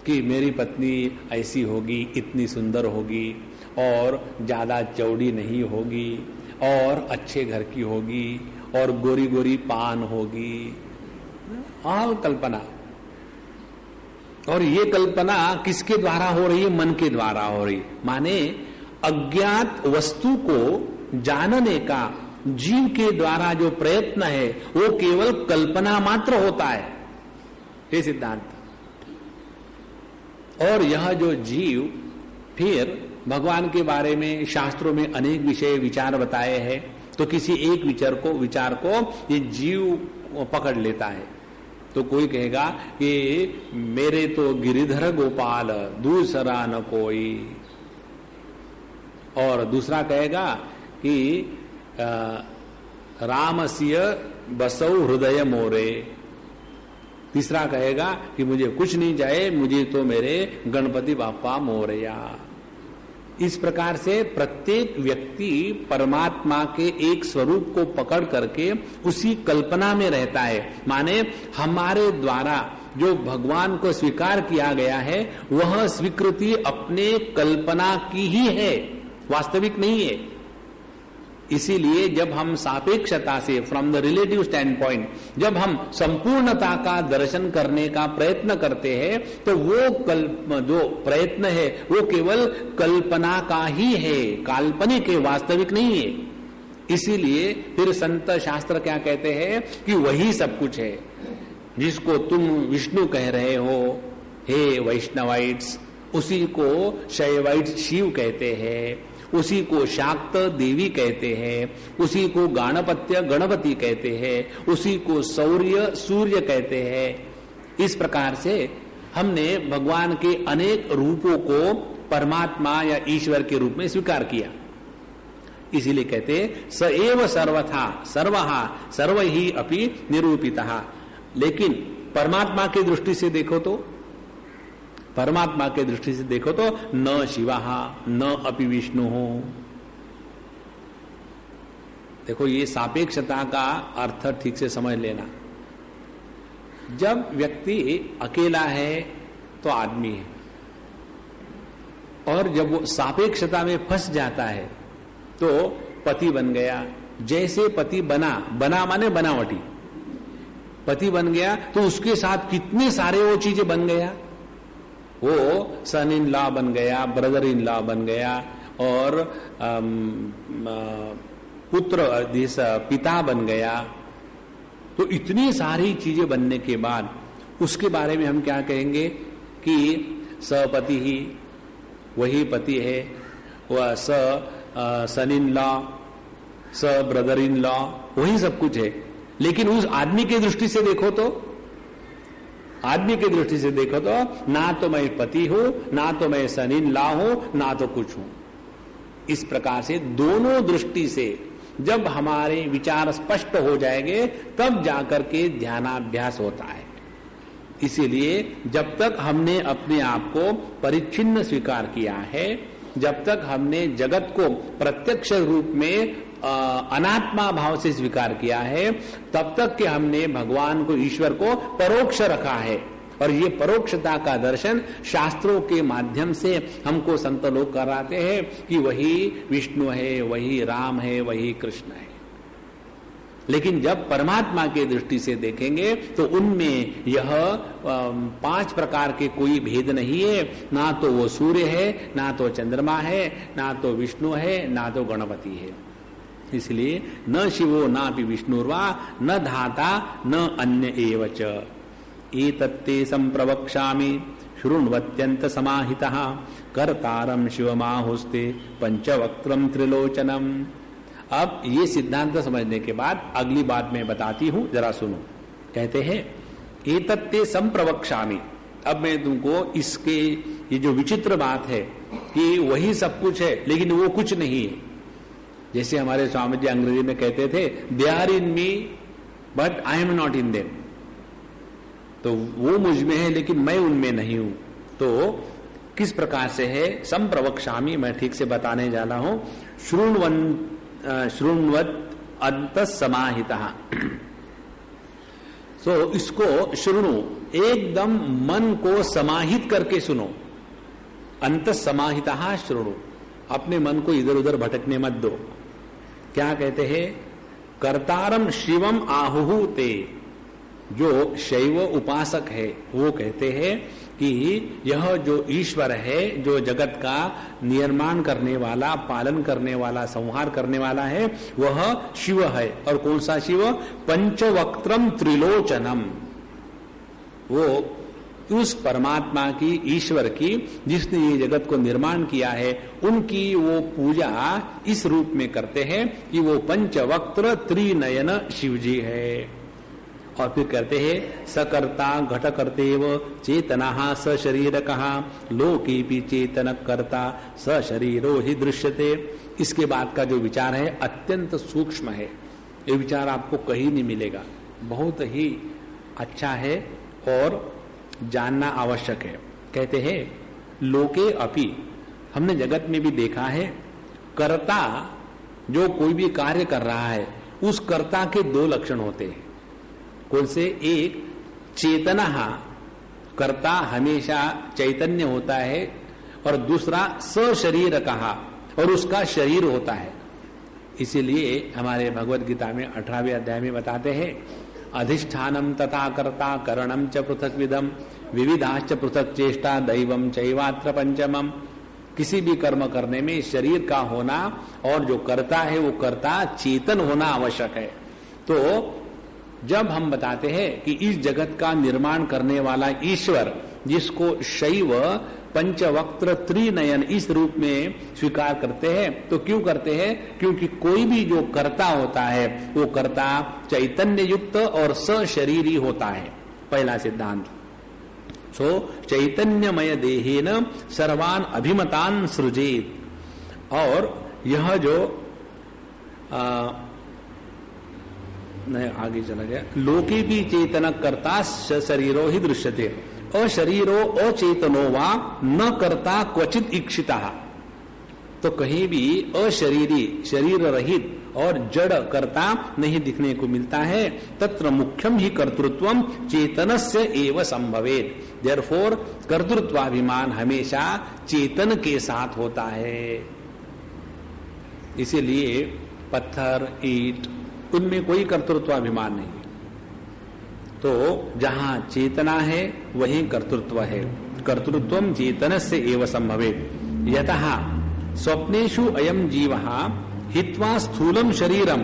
कि मेरी पत्नी ऐसी होगी, इतनी सुंदर होगी और ज्यादा चौड़ी नहीं होगी और अच्छे घर की होगी और गोरी गोरी पान होगी, और कल्पना। और ये कल्पना किसके द्वारा हो रही है, मन के द्वारा हो रही है। माने अज्ञात वस्तु को जानने का जीव के द्वारा जो प्रयत्न है वो केवल कल्पना मात्र होता है, ये सिद्धांत। और यह जो जीव फिर भगवान के बारे में शास्त्रों में अनेक विषय विचार बताए हैं, तो किसी एक विचार को ये जीव पकड़ लेता है। तो कोई कहेगा कि मेरे तो गिरिधर गोपाल दूसरा न कोई, और दूसरा कहेगा कि रामस्य बसौ हृदय मोरे, तीसरा कहेगा कि मुझे कुछ नहीं चाहिए, मुझे तो मेरे गणपति बापा मोरया। इस प्रकार से प्रत्येक व्यक्ति परमात्मा के एक स्वरूप को पकड़ करके उसी कल्पना में रहता है। माने हमारे द्वारा जो भगवान को स्वीकार किया गया है वह स्वीकृति अपने कल्पना की ही है, वास्तविक नहीं है। इसीलिए जब हम सापेक्षता से, from the relative stand point, जब हम संपूर्णता का दर्शन करने का प्रयत्न करते हैं, तो वो जो प्रयत्न है वो केवल कल्पना का ही है, काल्पनिक है, वास्तविक नहीं है। इसीलिए फिर संत शास्त्र क्या कहते हैं कि वही सब कुछ है। जिसको तुम विष्णु कह रहे हो हे वैष्णवाइट्स, उसी को शैवाइट्स शिव कहते हैं, उसी को शाक्त देवी कहते हैं, उसी को गाणपत्य गणपति कहते हैं, उसी को सौर्य सूर्य कहते हैं। इस प्रकार से हमने भगवान के अनेक रूपों को परमात्मा या ईश्वर के रूप में स्वीकार किया। इसीलिए कहते स एव सर्वथा सर्वहा सर्वहि अपि निरूपितः। लेकिन परमात्मा की दृष्टि से देखो तो, परमात्मा के दृष्टि से देखो तो न शिवः न अपि विष्णु हो। देखो ये सापेक्षता का अर्थ ठीक से समझ लेना। जब व्यक्ति अकेला है तो आदमी है, और जब वो सापेक्षता में फंस जाता है तो पति बन गया। जैसे पति बना माने बनावटी, पति बन गया तो उसके साथ कितने सारे वो चीजें बन गया। वो सन इन लॉ बन गया, ब्रदर इन लॉ बन गया, और पुत्र पिता बन गया। तो इतनी सारी चीजें बनने के बाद उसके बारे में हम क्या कहेंगे कि सपति ही वही पति है, वह सन इन लॉ, स ब्रदर इन लॉ, वही सब कुछ है। लेकिन उस आदमी की दृष्टि से देखो तो, आदमी की दृष्टि से देखो तो ना तो मैं पति हूं, ना तो मैं सन इन लॉ हूं, ना तो कुछ हूं। इस प्रकार से दोनों दृष्टि से जब हमारे विचार स्पष्ट हो जाएंगे तब जाकर के ध्यानाभ्यास होता है। इसीलिए जब तक हमने अपने आप को परिच्छिन्न स्वीकार किया है, जब तक हमने जगत को प्रत्यक्ष रूप में अनात्मा भाव से स्वीकार किया है, तब तक कि हमने भगवान को, ईश्वर को परोक्ष रखा है। और ये परोक्षता का दर्शन शास्त्रों के माध्यम से हमको संत लोग कराते हैं कि वही विष्णु है, वही राम है, वही कृष्ण है। लेकिन जब परमात्मा की दृष्टि से देखेंगे तो उनमें यह 5 प्रकार के कोई भेद नहीं है। ना तो वो सूर्य है, ना तो चंद्रमा है, ना तो विष्णु है, ना तो गणपति है। इसलिए न शिवो नापि विष्णुर्वा न धाता न अन्य एवच एतत्ते संप्रवक्ष्यामि शृण्वत्यंत समाहितः कर्तारं शिवमाहुस्ते पंचवक्त्रम त्रिलोचनम। अब ये सिद्धांत समझने के बाद अगली बात मैं बताती हूं, जरा सुनो। कहते हैं एतत्ते संप्रवक्ष्यामि। अब मैं तुमको इसके ये जो विचित्र बात है कि वही सब कुछ है लेकिन वो कुछ नहीं है। जैसे हमारे स्वामी जी अंग्रेजी में कहते थे, they are in me but I am not in them. तो वो मुझ में है लेकिन मैं उनमें नहीं हूं। तो किस प्रकार से है? संप्रवक्ष्यामि, मैं ठीक से बताने जा रहा हूं। शृण्वत अंतः समाहितः। सो इसको शृणु, एकदम मन को समाहित करके सुनो। अंतः समाहितः शृणु, अपने मन को इधर उधर भटकने मत दो। क्या कहते हैं? कर्तारम शिवम आहुहु ते। जो शैव उपासक है वो कहते हैं कि यह जो ईश्वर है, जो जगत का निर्माण करने वाला, पालन करने वाला, संहार करने वाला है, वह शिव है। और कौन सा शिव? पंचवक्त्रम त्रिलोचनम। वो उस परमात्मा की, ईश्वर की, जिसने ये जगत को निर्माण किया है, उनकी वो पूजा इस रूप में करते हैं कि वो पंचवक्त्र त्रिनयन शिवजी है। और फिर कहते हैं सकर्ता घटकर्तेव चेतना स शरीर कहा लोके भी चेतन कर्ता स शरीरो ही दृश्यते। इसके बाद का जो विचार है अत्यंत सूक्ष्म है। ये विचार आपको कहीं नहीं मिलेगा, बहुत ही अच्छा है और जानना आवश्यक है। कहते हैं लोके अपि, हमने जगत में भी देखा है, कर्ता जो कोई भी कार्य कर रहा है उस कर्ता के 2 लक्षण होते हैं। कौन से? एक चेतना, कर्ता हमेशा चैतन्य होता है, और दूसरा सशरीर कहा, और उसका शरीर होता है। इसीलिए हमारे भगवत गीता में 18वें अध्याय में बताते हैं अधिष्ठानम तथा कर्ता करणम च पृथक विधम विविधाश्च पृथक चेष्टा दैवम चैवात्र पंचमम। किसी भी कर्म करने में शरीर का होना और जो कर्ता है वो कर्ता चेतन होना आवश्यक है। तो जब हम बताते हैं कि इस जगत का निर्माण करने वाला ईश्वर, जिसको शैव पंचवक्त्र त्रिनयन इस रूप में स्वीकार करते हैं, तो क्यों करते हैं? क्योंकि कोई भी जो कर्ता होता है वो कर्ता चैतन्य युक्त और सशरीरी होता है। पहला सिद्धांत। सो चैतन्यमय देहेन सर्वान अभिमतान सृजेत। और यह जो आगे चला गया, लोके भी चेतन कर्ता शरीरो ही दृश्यते अशरीरो अचेतनो वा न कर्ता क्वचित इक्षिता। तो कहीं भी अशरीरी, शरीर रहित और जड़ कर्ता नहीं दिखने को मिलता है। तत्र मुख्यम ही कर्तृत्वम चेतनस्य एव संभवेत। देयरफॉर कर्तृत्वाभिमान हमेशा चेतन के साथ होता है। इसीलिए पत्थर, ईंट, उनमें कोई कर्तृत्वाभिमान नहीं। तो जहां चेतना है वहीं कर्तृत्व है। कर्तृत्वम चेतनस्य एव संभवेत। यतः स्वप्नेषु अयम जीवः हित्वा स्थूलम शरीरम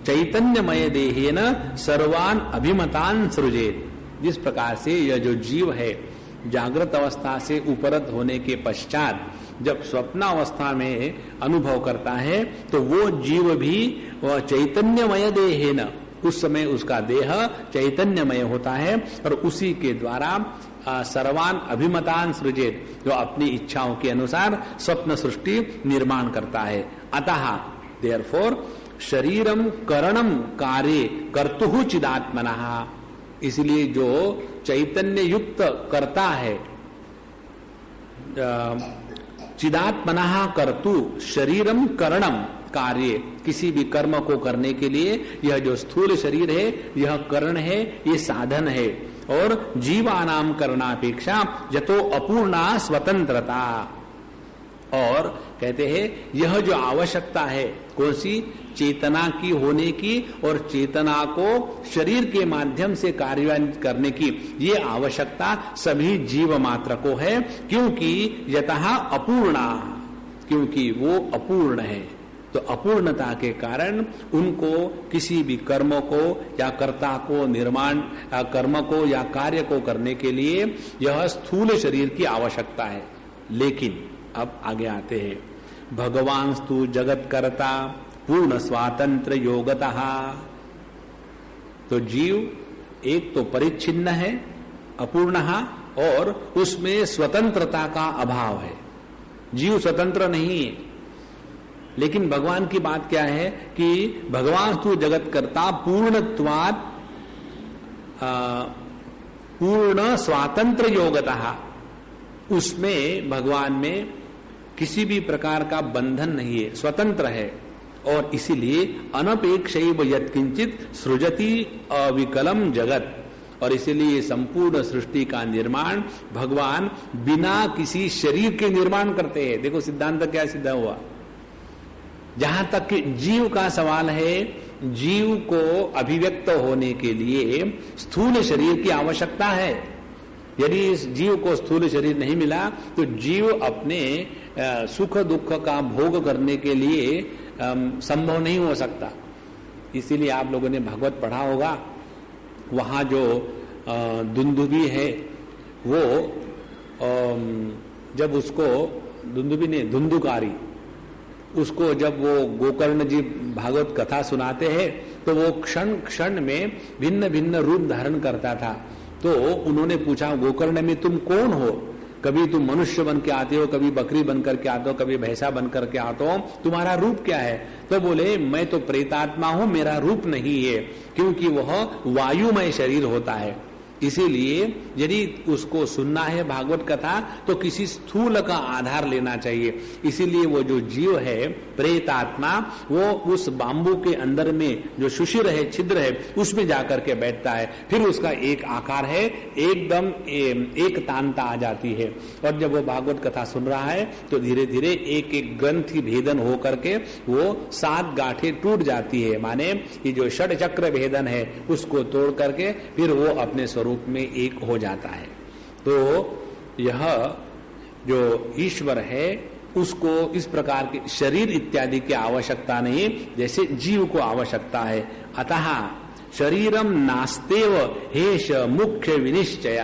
चैतन्यमय देहेन सर्वान अभिमतान सृजेत। जिस प्रकार से यह जो जीव है जागृत अवस्था से उपरत होने के पश्चात जब स्वप्नावस्था में अनुभव करता है तो वो जीव भी वह चैतन्यमय देहेन, उस समय उसका देह चैतन्यमय होता है और उसी के द्वारा सर्वान अभिमतान सृजेत, जो अपनी इच्छाओं के अनुसार स्वप्न सृष्टि निर्माण करता है। अतः देयरफॉर शरीरम करणम कार्य कर्तुहु चिदात्मनः। इसलिए जो चैतन्य युक्त करता है, चिदात्मनः कर्तु शरीरम करणम, कार्य, किसी भी कर्म को करने के लिए यह जो स्थूल शरीर है, यह करण है, ये साधन है। और जीवानाम करणापेक्षा यतो अपूर्णा स्वतंत्रता, और कहते हैं यह जो आवश्यकता है कौन सी, चेतना की होने की और चेतना को शरीर के माध्यम से कार्यान्वित करने की, ये आवश्यकता सभी जीव मात्र को है। क्योंकि यतः अपूर्णा, क्योंकि वो अपूर्ण है, तो अपूर्णता के कारण उनको किसी भी कर्म को या कर्ता को निर्माण कर्म को या कार्य को करने के लिए यह स्थूल शरीर की आवश्यकता है। लेकिन अब आगे आते हैं, भगवान स्तु जगत कर्ता पूर्ण स्वातंत्र योगतः। तो जीव एक तो परिच्छिन्न है, अपूर्ण, और उसमें स्वतंत्रता का अभाव है। जीव स्वतंत्र नहीं है। लेकिन भगवान की बात क्या है कि भगवान स्तु जगत कर्ता पूर्णत्वात् पूर्ण स्वातंत्र योगतः, उसमें भगवान में किसी भी प्रकार का बंधन नहीं है, स्वतंत्र है। और इसीलिए अनपेक्षैव यत्किंचित सृजति अविकलम जगत, और इसीलिए संपूर्ण सृष्टि का निर्माण भगवान बिना किसी शरीर के निर्माण करते हैं। देखो सिद्धांत क्या सिद्ध हुआ। जहां तक कि जीव का सवाल है, जीव को अभिव्यक्त होने के लिए स्थूल शरीर की आवश्यकता है। यदि इस जीव को स्थूल शरीर नहीं मिला तो जीव अपने सुख दुख का भोग करने के लिए संभव नहीं हो सकता। इसीलिए आप लोगों ने भागवत पढ़ा होगा, वहां जो दुंदुभी है वो जब उसको, दुंदुभी ने धुंधुकारी, उसको जब वो गोकर्ण जी भागवत कथा सुनाते हैं तो वो क्षण क्षण में भिन्न भिन्न रूप धारण करता था। तो उन्होंने पूछा, गोकर्ण में तुम कौन हो? कभी तुम मनुष्य बन के आते हो, कभी बकरी बन करके आते हो, कभी भैंसा बन करके आते हो, तुम्हारा रूप क्या है? तो बोले, मैं तो प्रेतात्मा हूं, मेरा रूप नहीं है, क्योंकि वह वायुमय शरीर होता है। इसीलिए यदि उसको सुनना है भागवत कथा तो किसी स्थूल का आधार लेना चाहिए। इसीलिए वो जो जीव है प्रेतात्मा, वो उस बांबू के अंदर में जो सुशिर है, छिद्र है, उसमें जाकर के बैठता है। फिर उसका एक आकार है, एकदम एक तानता आ जाती है। और जब वो भागवत कथा सुन रहा है तो धीरे धीरे एक एक ग्रंथि भेदन हो करके वो 7 गांठें टूट जाती है। माने ये जो षड चक्र भेदन है उसको तोड़ करके फिर वो अपने स्वरूप में एक हो जाता है। तो यह जो ईश्वर है उसको इस प्रकार के शरीर इत्यादि की आवश्यकता नहीं, जैसे जीव को आवश्यकता है। अतः शरीरम नास्तेव हेष मुख्य विनिश्चय।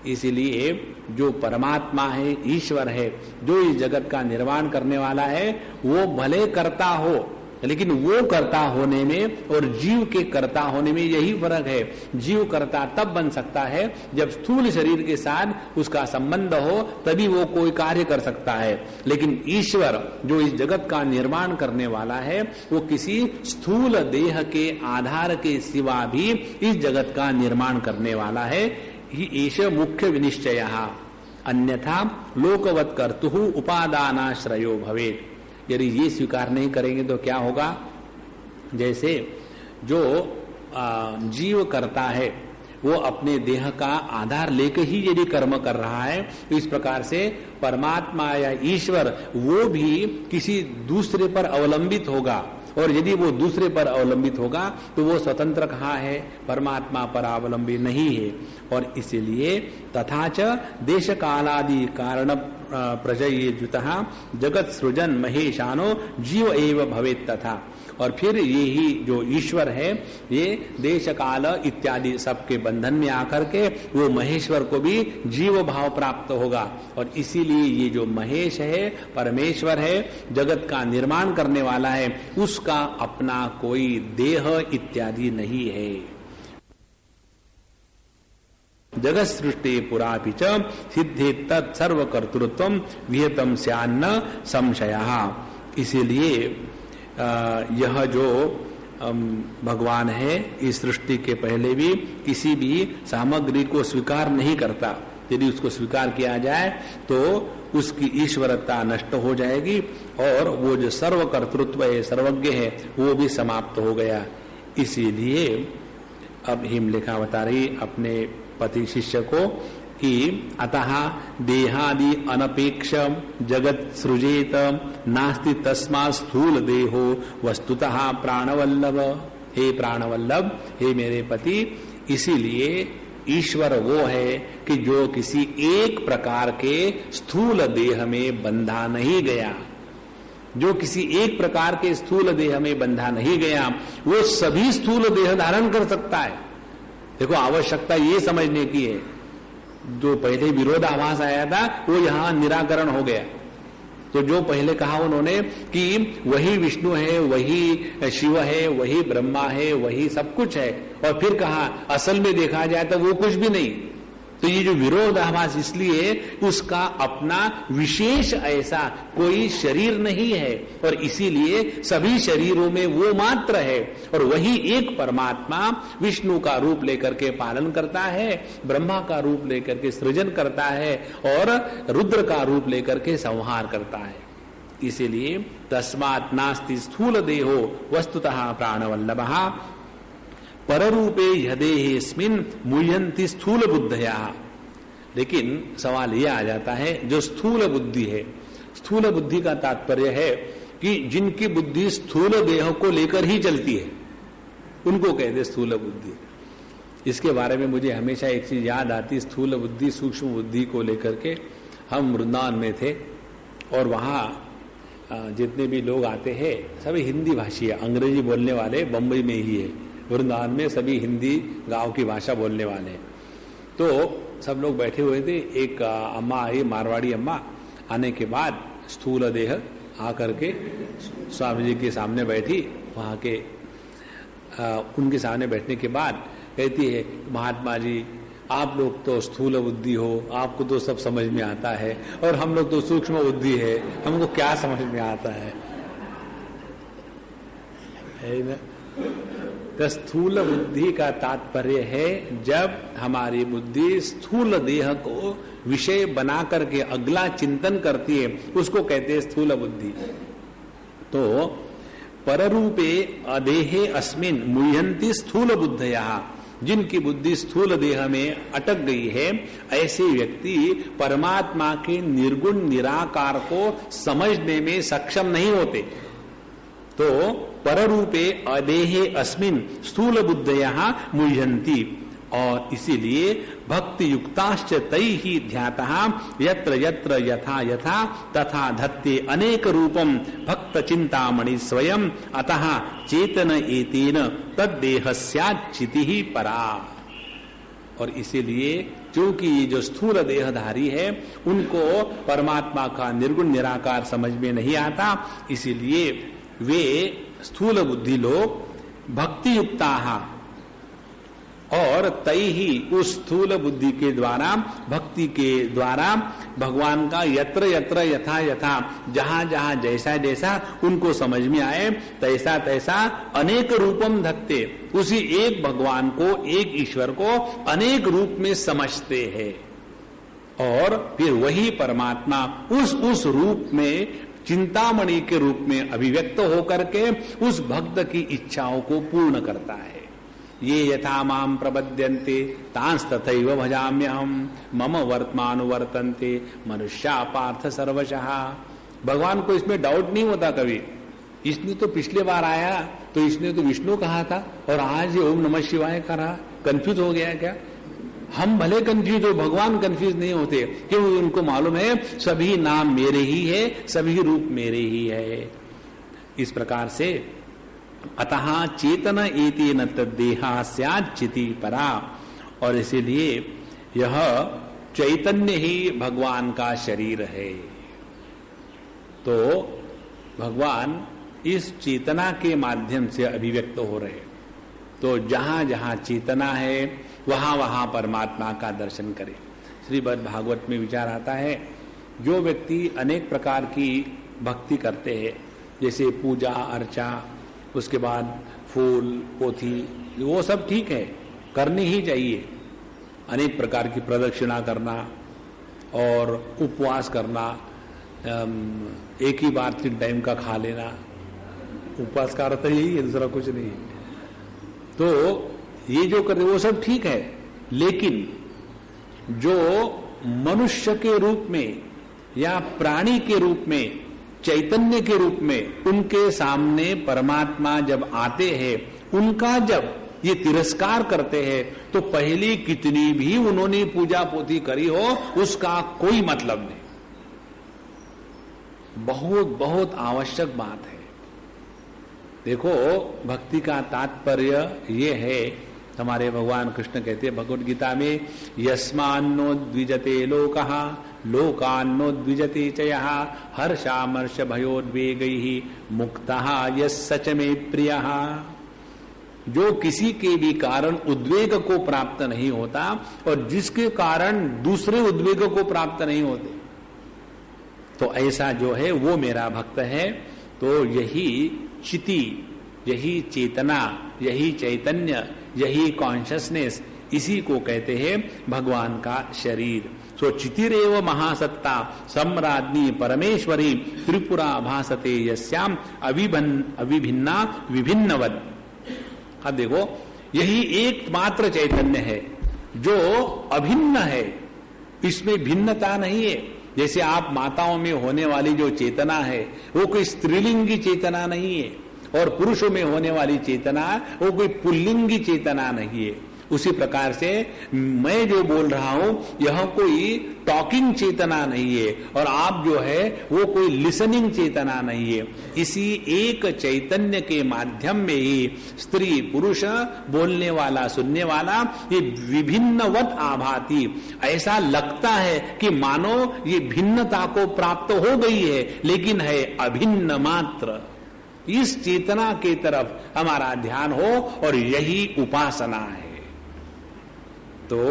इसीलिए जो परमात्मा है, ईश्वर है, जो इस जगत का निर्माण करने वाला है, वो भले कर्ता हो, लेकिन वो कर्ता होने में और जीव के कर्ता होने में यही फर्क है। जीव कर्ता तब बन सकता है जब स्थूल शरीर के साथ उसका संबंध हो, तभी वो कोई कार्य कर सकता है। लेकिन ईश्वर जो इस जगत का निर्माण करने वाला है, वो किसी स्थूल देह के आधार के सिवा भी इस जगत का निर्माण करने वाला है। ही एष मुख्य विनिश्चय। अन्यथा लोकवत कर्तुः उपादानाश्रयो भवेत्। यदि ये स्वीकार नहीं करेंगे तो क्या होगा? जैसे जो जीव करता है वो अपने देह का आधार लेकर ही यदि कर्म कर रहा है, तो इस प्रकार से परमात्मा या ईश्वर वो भी किसी दूसरे पर अवलंबित होगा। और यदि वो दूसरे पर अवलंबित होगा तो वो स्वतंत्र कहाँ है? परमात्मा पर अवलंबी नहीं है। और इसीलिए तथा च देश कालादि कारण प्रजयेजुतः जगत सृजन महेशानो जीव एव भवेत् तथा। और फिर यही जो ईश्वर है, ये देश काल इत्यादि सबके बंधन में आकर के वो महेश्वर को भी जीव भाव प्राप्त होगा। और इसीलिए ये जो महेश है, परमेश्वर है, जगत का निर्माण करने वाला है, उसका अपना कोई देह इत्यादि नहीं है। जगत सृष्टि पुरापि च सिद्धि तत्सर्व कर्तृत्व विहतम स्यान्न संशयः। इसीलिए यह जो भगवान है, इस सृष्टि के पहले भी किसी भी सामग्री को स्वीकार नहीं करता। यदि उसको स्वीकार किया जाए तो उसकी ईश्वरता नष्ट हो जाएगी और वो जो सर्वकर्तृत्व है, सर्वज्ञ है, वो भी समाप्त हो गया। इसीलिए अब हिमलेखा बता रही अपने पति शिष्य को कि अतः देहादि अनपेक्ष जगत सृजेत नास्ति तस्मा स्थूल देहो वस्तुतः प्राणवल्लभ। हे प्राणवल्लभ, हे मेरे पति, इसीलिए ईश्वर वो है कि जो किसी एक प्रकार के स्थूल देह में बंधा नहीं गया, जो किसी एक प्रकार के स्थूल देह में बंधा नहीं गया, वो सभी स्थूल देह धारण कर सकता है। देखो, आवश्यकता ये समझने की है, जो पहले विरोधाभास आया था वो यहां निराकरण हो गया। तो जो पहले कहा उन्होंने कि वही विष्णु है, वही शिव है, वही ब्रह्मा है, वही सब कुछ है, और फिर कहा असल में देखा जाए तो वो कुछ भी नहीं। तो ये जो विरोधाभास, इसलिए उसका अपना विशेष ऐसा कोई शरीर नहीं है, और इसीलिए सभी शरीरों में वो मात्र है, और वही एक परमात्मा विष्णु का रूप लेकर के पालन करता है, ब्रह्मा का रूप लेकर के सृजन करता है, और रुद्र का रूप लेकर के संहार करता है। इसीलिए तस्मात् नास्ति स्थूल देहो वस्तुतः प्राणवल्लभः पररूपे यदेहेस्मिन् मुह्यन्ति स्थूल बुद्धया। लेकिन सवाल यह आ जाता है, जो स्थूल बुद्धि है, स्थूल बुद्धि का तात्पर्य है कि जिनकी बुद्धि स्थूल देह को लेकर ही चलती है, उनको कहते स्थूल बुद्धि। इसके बारे में मुझे हमेशा एक चीज याद आती, स्थूल बुद्धि सूक्ष्म बुद्धि को लेकर के। हम वृंदावन में थे और वहाँ जितने भी लोग आते हैं सभी हिंदी भाषी है, अंग्रेजी बोलने वाले बम्बई में ही है, वृंदावन में सभी हिंदी गांव की भाषा बोलने वाले हैं। तो सब लोग बैठे हुए थे, एक अम्मा आई, मारवाड़ी अम्मा। आने के बाद स्थूल देह आकर के स्वामी जी के सामने बैठी। वहाँ के उनके सामने बैठने के बाद कहती है, महात्मा जी आप लोग तो स्थूल बुद्धि हो, आपको तो सब समझ में आता है, और हम लोग तो सूक्ष्म बुद्धि है, हमको क्या समझ में आता है ना? तो स्थूल बुद्धि का तात्पर्य है जब हमारी बुद्धि स्थूल देह को विषय बना करके अगला चिंतन करती है, उसको कहते हैं स्थूल बुद्धि। तो पररूपे अदेहे अस्मिन् मुह्यन्ति स्थूल बुद्धयः, जिनकी बुद्धि स्थूल देह में अटक गई है, ऐसे व्यक्ति परमात्मा के निर्गुण निराकार को समझने में सक्षम नहीं होते। तो पररूपे अदेहे अस्मिन् स्थूल बुद्धयः मुह्यन्ति, और इसीलिए भक्ति युक्ताश्च तैहि ध्यातः यत्र यत्र यथा यथा तथा धत्ते अनेक रूपम भक्त चिंतामणि स्वयं अतः चेतन एतेन तद्देहस्याच्चितिः परा। और इसीलिए क्योंकि ये जो स्थूल देहधारी है उनको परमात्मा का निर्गुण निराकार समझ में नहीं आता, इसीलिए वे स्थूल बुद्धि लोग भक्ति युक्ता, और तय ही उस स्थूल बुद्धि के द्वारा, भक्ति के द्वारा भगवान का यत्र यत्र यथा यथा, जहां जहां जैसा जैसा उनको समझ में आए तैसा तैसा अनेक रूपम धत्ते, उसी एक भगवान को, एक ईश्वर को अनेक रूप में समझते हैं, और फिर वही परमात्मा उस रूप में चिंतामणि के रूप में अभिव्यक्त होकर के उस भक्त की इच्छाओं को पूर्ण करता है। ये यथा माम प्रपद्यन्ते तांस तथैव भजाम्यहम् मम वर्तमानुवर्तन्ते मनुष्या पार्थ सर्वशः। भगवान को इसमें डाउट नहीं होता कभी। इसने तो पिछले बार आया तो इसने तो विष्णु कहा था और आज ये ओम नमः शिवाय कर रहा, कंफ्यूज हो गया क्या? हम भले कंफ्यूज हो, भगवान कंफ्यूज नहीं होते, क्योंकि उनको मालूम है सभी नाम मेरे ही है, सभी रूप मेरे ही है। इस प्रकार से अतः चेतन एतेन तद्देहास्याच्चिति परा, और इसीलिए यह चैतन्य ही भगवान का शरीर है। तो भगवान इस चेतना के माध्यम से अभिव्यक्त हो रहे, तो जहां जहां चेतना है वहां वहां परमात्मा का दर्शन करें। श्रीमद् भागवत में विचार आता है, जो व्यक्ति अनेक प्रकार की भक्ति करते हैं, जैसे पूजा अर्चा, उसके बाद फूल पोथी, वो सब ठीक है, करनी ही चाहिए। अनेक प्रकार की प्रदक्षिणा करना, और उपवास करना, एक ही बार 3 टाइम का खा लेना, उपवास का अर्थ यही है, दूसरा कुछ नहीं। तो ये जो करते वो सब ठीक है, लेकिन जो मनुष्य के रूप में या प्राणी के रूप में, चैतन्य के रूप में उनके सामने परमात्मा जब आते हैं, उनका जब ये तिरस्कार करते हैं, तो पहली कितनी भी उन्होंने पूजा पोथी करी हो उसका कोई मतलब नहीं। बहुत बहुत आवश्यक बात है। देखो, भक्ति का तात्पर्य ये है, हमारे भगवान कृष्ण कहते हैं भगवद गीता में, यस्मान्नो द्विजते लोकः लोकान्नो द्विजते च यः हर्षामर्ष भयोद्वेगैः मुक्तः यस् च मे प्रियः। जो किसी के भी कारण उद्वेग को प्राप्त नहीं होता और जिसके कारण दूसरे उद्वेग को प्राप्त नहीं होते, तो ऐसा जो है वो मेरा भक्त है। तो यही चिति, यही चेतना, यही चैतन्य, यही कॉन्शियसनेस, इसी को कहते हैं भगवान का शरीर। सो चितिरेव महासत्ता सम्राज्ञी परमेश्वरी त्रिपुरा भासते यस्याम अविभिन्ना विभिन्नवद। अब देखो, यही एकमात्र चैतन्य है जो अभिन्न है, इसमें भिन्नता नहीं है। जैसे आप माताओं में होने वाली जो चेतना है वो कोई स्त्रीलिंगी चेतना नहीं है, और पुरुषों में होने वाली चेतना वो कोई पुल्लिंगी चेतना नहीं है। उसी प्रकार से मैं जो बोल रहा हूं यह कोई टॉकिंग चेतना नहीं है, और आप जो है वो कोई लिसनिंग चेतना नहीं है। इसी एक चैतन्य के माध्यम में ही स्त्री पुरुष, बोलने वाला सुनने वाला, ये विभिन्नवत आभाति, ऐसा लगता है कि मानो ये भिन्नता को प्राप्त हो गई है, लेकिन है अभिन्न मात्र। इस चेतना के तरफ हमारा ध्यान हो, और यही उपासना है। तो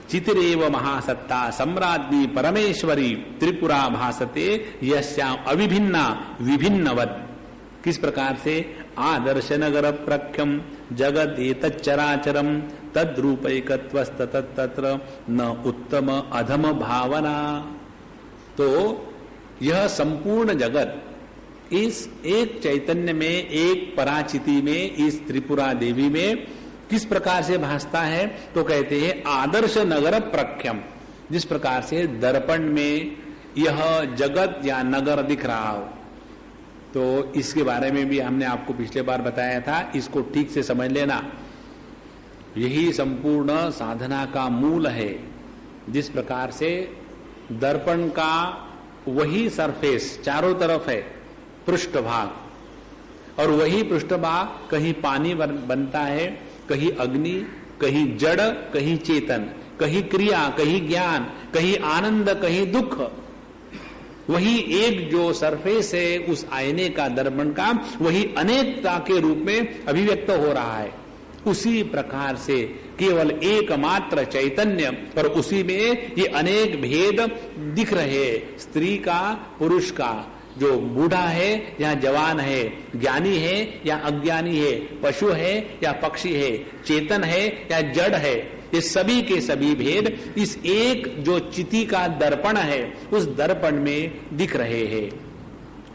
चितिरेव महासत्ता सम्राज्ञी परमेश्वरी त्रिपुरा भासते यस्याम अविभिन्ना विभिन्नवद। किस प्रकार से? आदर्श नगर प्रख्यम जगद एतच्चराचरम तद्रूपैकत्वस्तत्र न उत्तम अधम भावना। तो यह संपूर्ण जगत इस एक चैतन्य में, एक पराचिति में, इस त्रिपुरा देवी में किस प्रकार से भासता है? तो कहते हैं आदर्श नगर प्रख्यम। जिस प्रकार से दर्पण में यह जगत या नगर दिख रहा हो, तो इसके बारे में भी हमने आपको पिछले बार बताया था, इसको ठीक से समझ लेना। यही संपूर्ण साधना का मूल है। जिस प्रकार से दर्पण का वही सरफेस चारों तरफ है, पृष्ठभाग, और वही पृष्ठभाग कहीं पानी बनता है, कहीं अग्नि, कहीं जड़, कहीं चेतन, कहीं क्रिया, कहीं ज्ञान, कहीं आनंद, कहीं दुख। वही एक जो सरफेस है उस आईने का, दर्पण का, वही अनेकता के रूप में अभिव्यक्त हो रहा है। उसी प्रकार से केवल एकमात्र चैतन्य, पर उसी में ये अनेक भेद दिख रहे, स्त्री का, पुरुष का, जो बूढ़ा है या जवान है, ज्ञानी है या अज्ञानी है, पशु है या पक्षी है, चेतन है या जड़ है, ये सभी के सभी भेद इस एक जो चिति का दर्पण है उस दर्पण में दिख रहे हैं।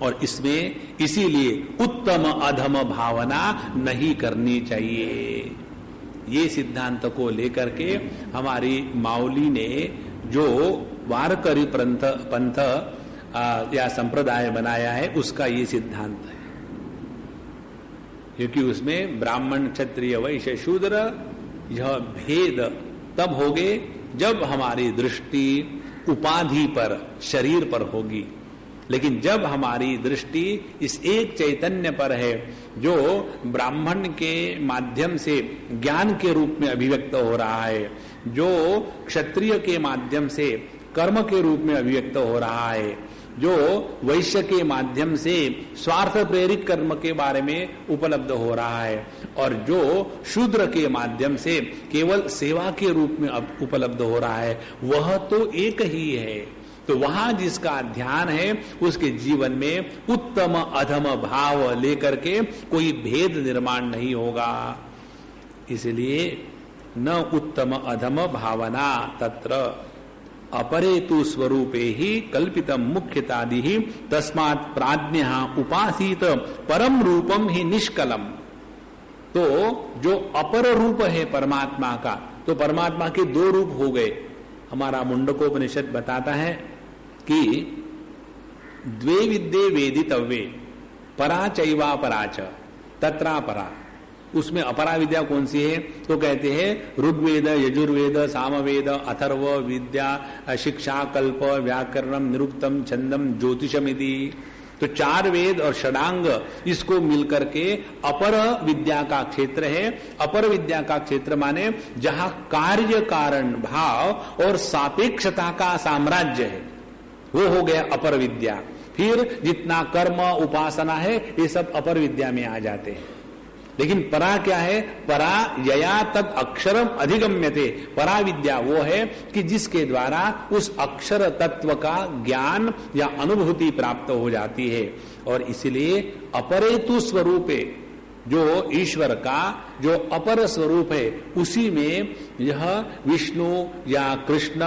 और इसमें इसीलिए उत्तम अधम भावना नहीं करनी चाहिए। ये सिद्धांत को लेकर के हमारी माउली ने जो वारकरी पंथ या संप्रदाय बनाया है, उसका ये सिद्धांत है। क्योंकि उसमें ब्राह्मण, क्षत्रिय, वैश्य, शूद्र यह भेद तब होगे जब हमारी दृष्टि उपाधि पर, शरीर पर होगी। लेकिन जब हमारी दृष्टि इस एक चैतन्य पर है जो ब्राह्मण के माध्यम से ज्ञान के रूप में अभिव्यक्त हो रहा है, जो क्षत्रिय के माध्यम से कर्म के रूप में अभिव्यक्त हो रहा है, जो वैश्य के माध्यम से स्वार्थ प्रेरित कर्म के बारे में उपलब्ध हो रहा है, और जो शूद्र के माध्यम से केवल सेवा के रूप में उपलब्ध हो रहा है, वह तो एक ही है। तो वहां जिसका ध्यान है उसके जीवन में उत्तम अधम भाव लेकर के कोई भेद निर्माण नहीं होगा। इसलिए न उत्तम अधम भावना तत्र, अपरे तु स्वरूपे ही कल्पितम मुख्यतादि ही तस्मात् प्राज्ञ उपासीत परम रूपम ही निष्कलम। तो जो अपर रूप है परमात्मा का, तो परमात्मा के दो रूप हो गए। हमारा मुंडकोपनिषद बताता है कि द्वे विद्ये वेदितव्ये परा चैवा पराच तत्रा परा। उसमें अपरा विद्या कौन सी है? तो कहते हैं ऋग्वेद, यजुर्वेद, सामवेद, अथर्व विद्या, शिक्षा, कल्प, व्याकरणम, निरुक्तम, छंदम, ज्योतिषमिति। तो चार वेद और षडांग इसको मिलकर के अपर विद्या का क्षेत्र है। अपर विद्या का क्षेत्र माने जहां कार्य कारण भाव और सापेक्षता का साम्राज्य है, वो हो गया अपर विद्या। फिर जितना कर्म उपासना है ये सब अपर विद्या में आ जाते हैं। लेकिन परा क्या है? परा यया तद अक्षरम अधिगम्यते। परा विद्या वो है कि जिसके द्वारा उस अक्षर तत्व का ज्ञान या अनुभूति प्राप्त हो जाती है। और इसलिए अपरेतु स्वरूपे, जो ईश्वर का जो अपर स्वरूप है, उसी में यह विष्णु या कृष्ण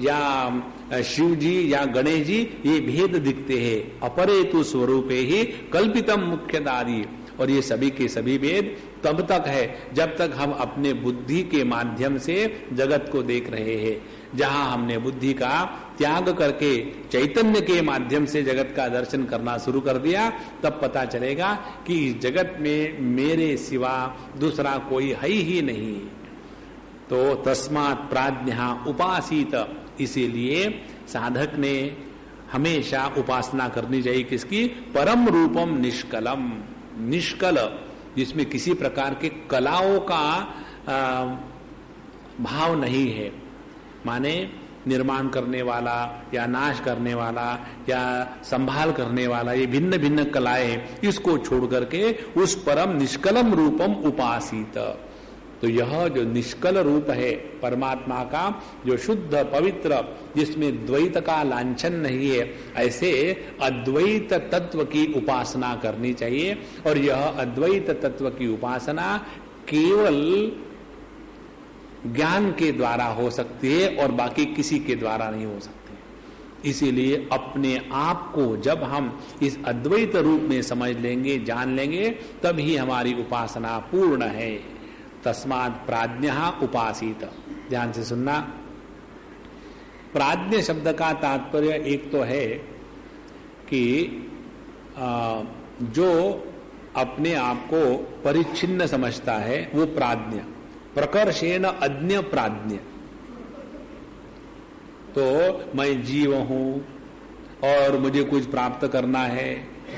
या शिव जी या गणेश जी ये भेद दिखते हैं। अपरेतु स्वरूपे ही कल्पितम मुख्यदारी। और ये सभी के सभी भेद तब तक है जब तक हम अपने बुद्धि के माध्यम से जगत को देख रहे हैं। जहां हमने बुद्धि का त्याग करके चैतन्य के माध्यम से जगत का दर्शन करना शुरू कर दिया, तब पता चलेगा कि इस जगत में मेरे सिवा दूसरा कोई है ही नहीं। तो तस्मात् प्राज्ञः उपासीत। इसीलिए साधक ने हमेशा उपासना करनी चाहिए किसकी? परम रूपम निष्कलम। निष्कल, जिसमें किसी प्रकार के कलाओं का भाव नहीं है, माने निर्माण करने वाला या नाश करने वाला या संभाल करने वाला, ये भिन्न भिन्न कलाएं, इसको छोड़ करके उस परम निष्कलम रूपम उपासित। तो यह जो निष्कल रूप है परमात्मा का, जो शुद्ध पवित्र, जिसमें द्वैत का लांछन नहीं है, ऐसे अद्वैत तत्व की उपासना करनी चाहिए। और यह अद्वैत तत्व की उपासना केवल ज्ञान के द्वारा हो सकती है और बाकी किसी के द्वारा नहीं हो सकती। इसीलिए अपने आप को जब हम इस अद्वैत रूप में समझ लेंगे, जान लेंगे, तभी हमारी उपासना पूर्ण है। तस्मात् प्राज्ञः उपासीत। ध्यान से सुनना। प्राज्ञ शब्द का तात्पर्य एक तो है कि जो अपने आप को परिच्छिन्न समझता है वो प्राज्ञ। प्रकर्षेण अज्ञ प्राज्ञ। तो मैं जीव हूं और मुझे कुछ प्राप्त करना है,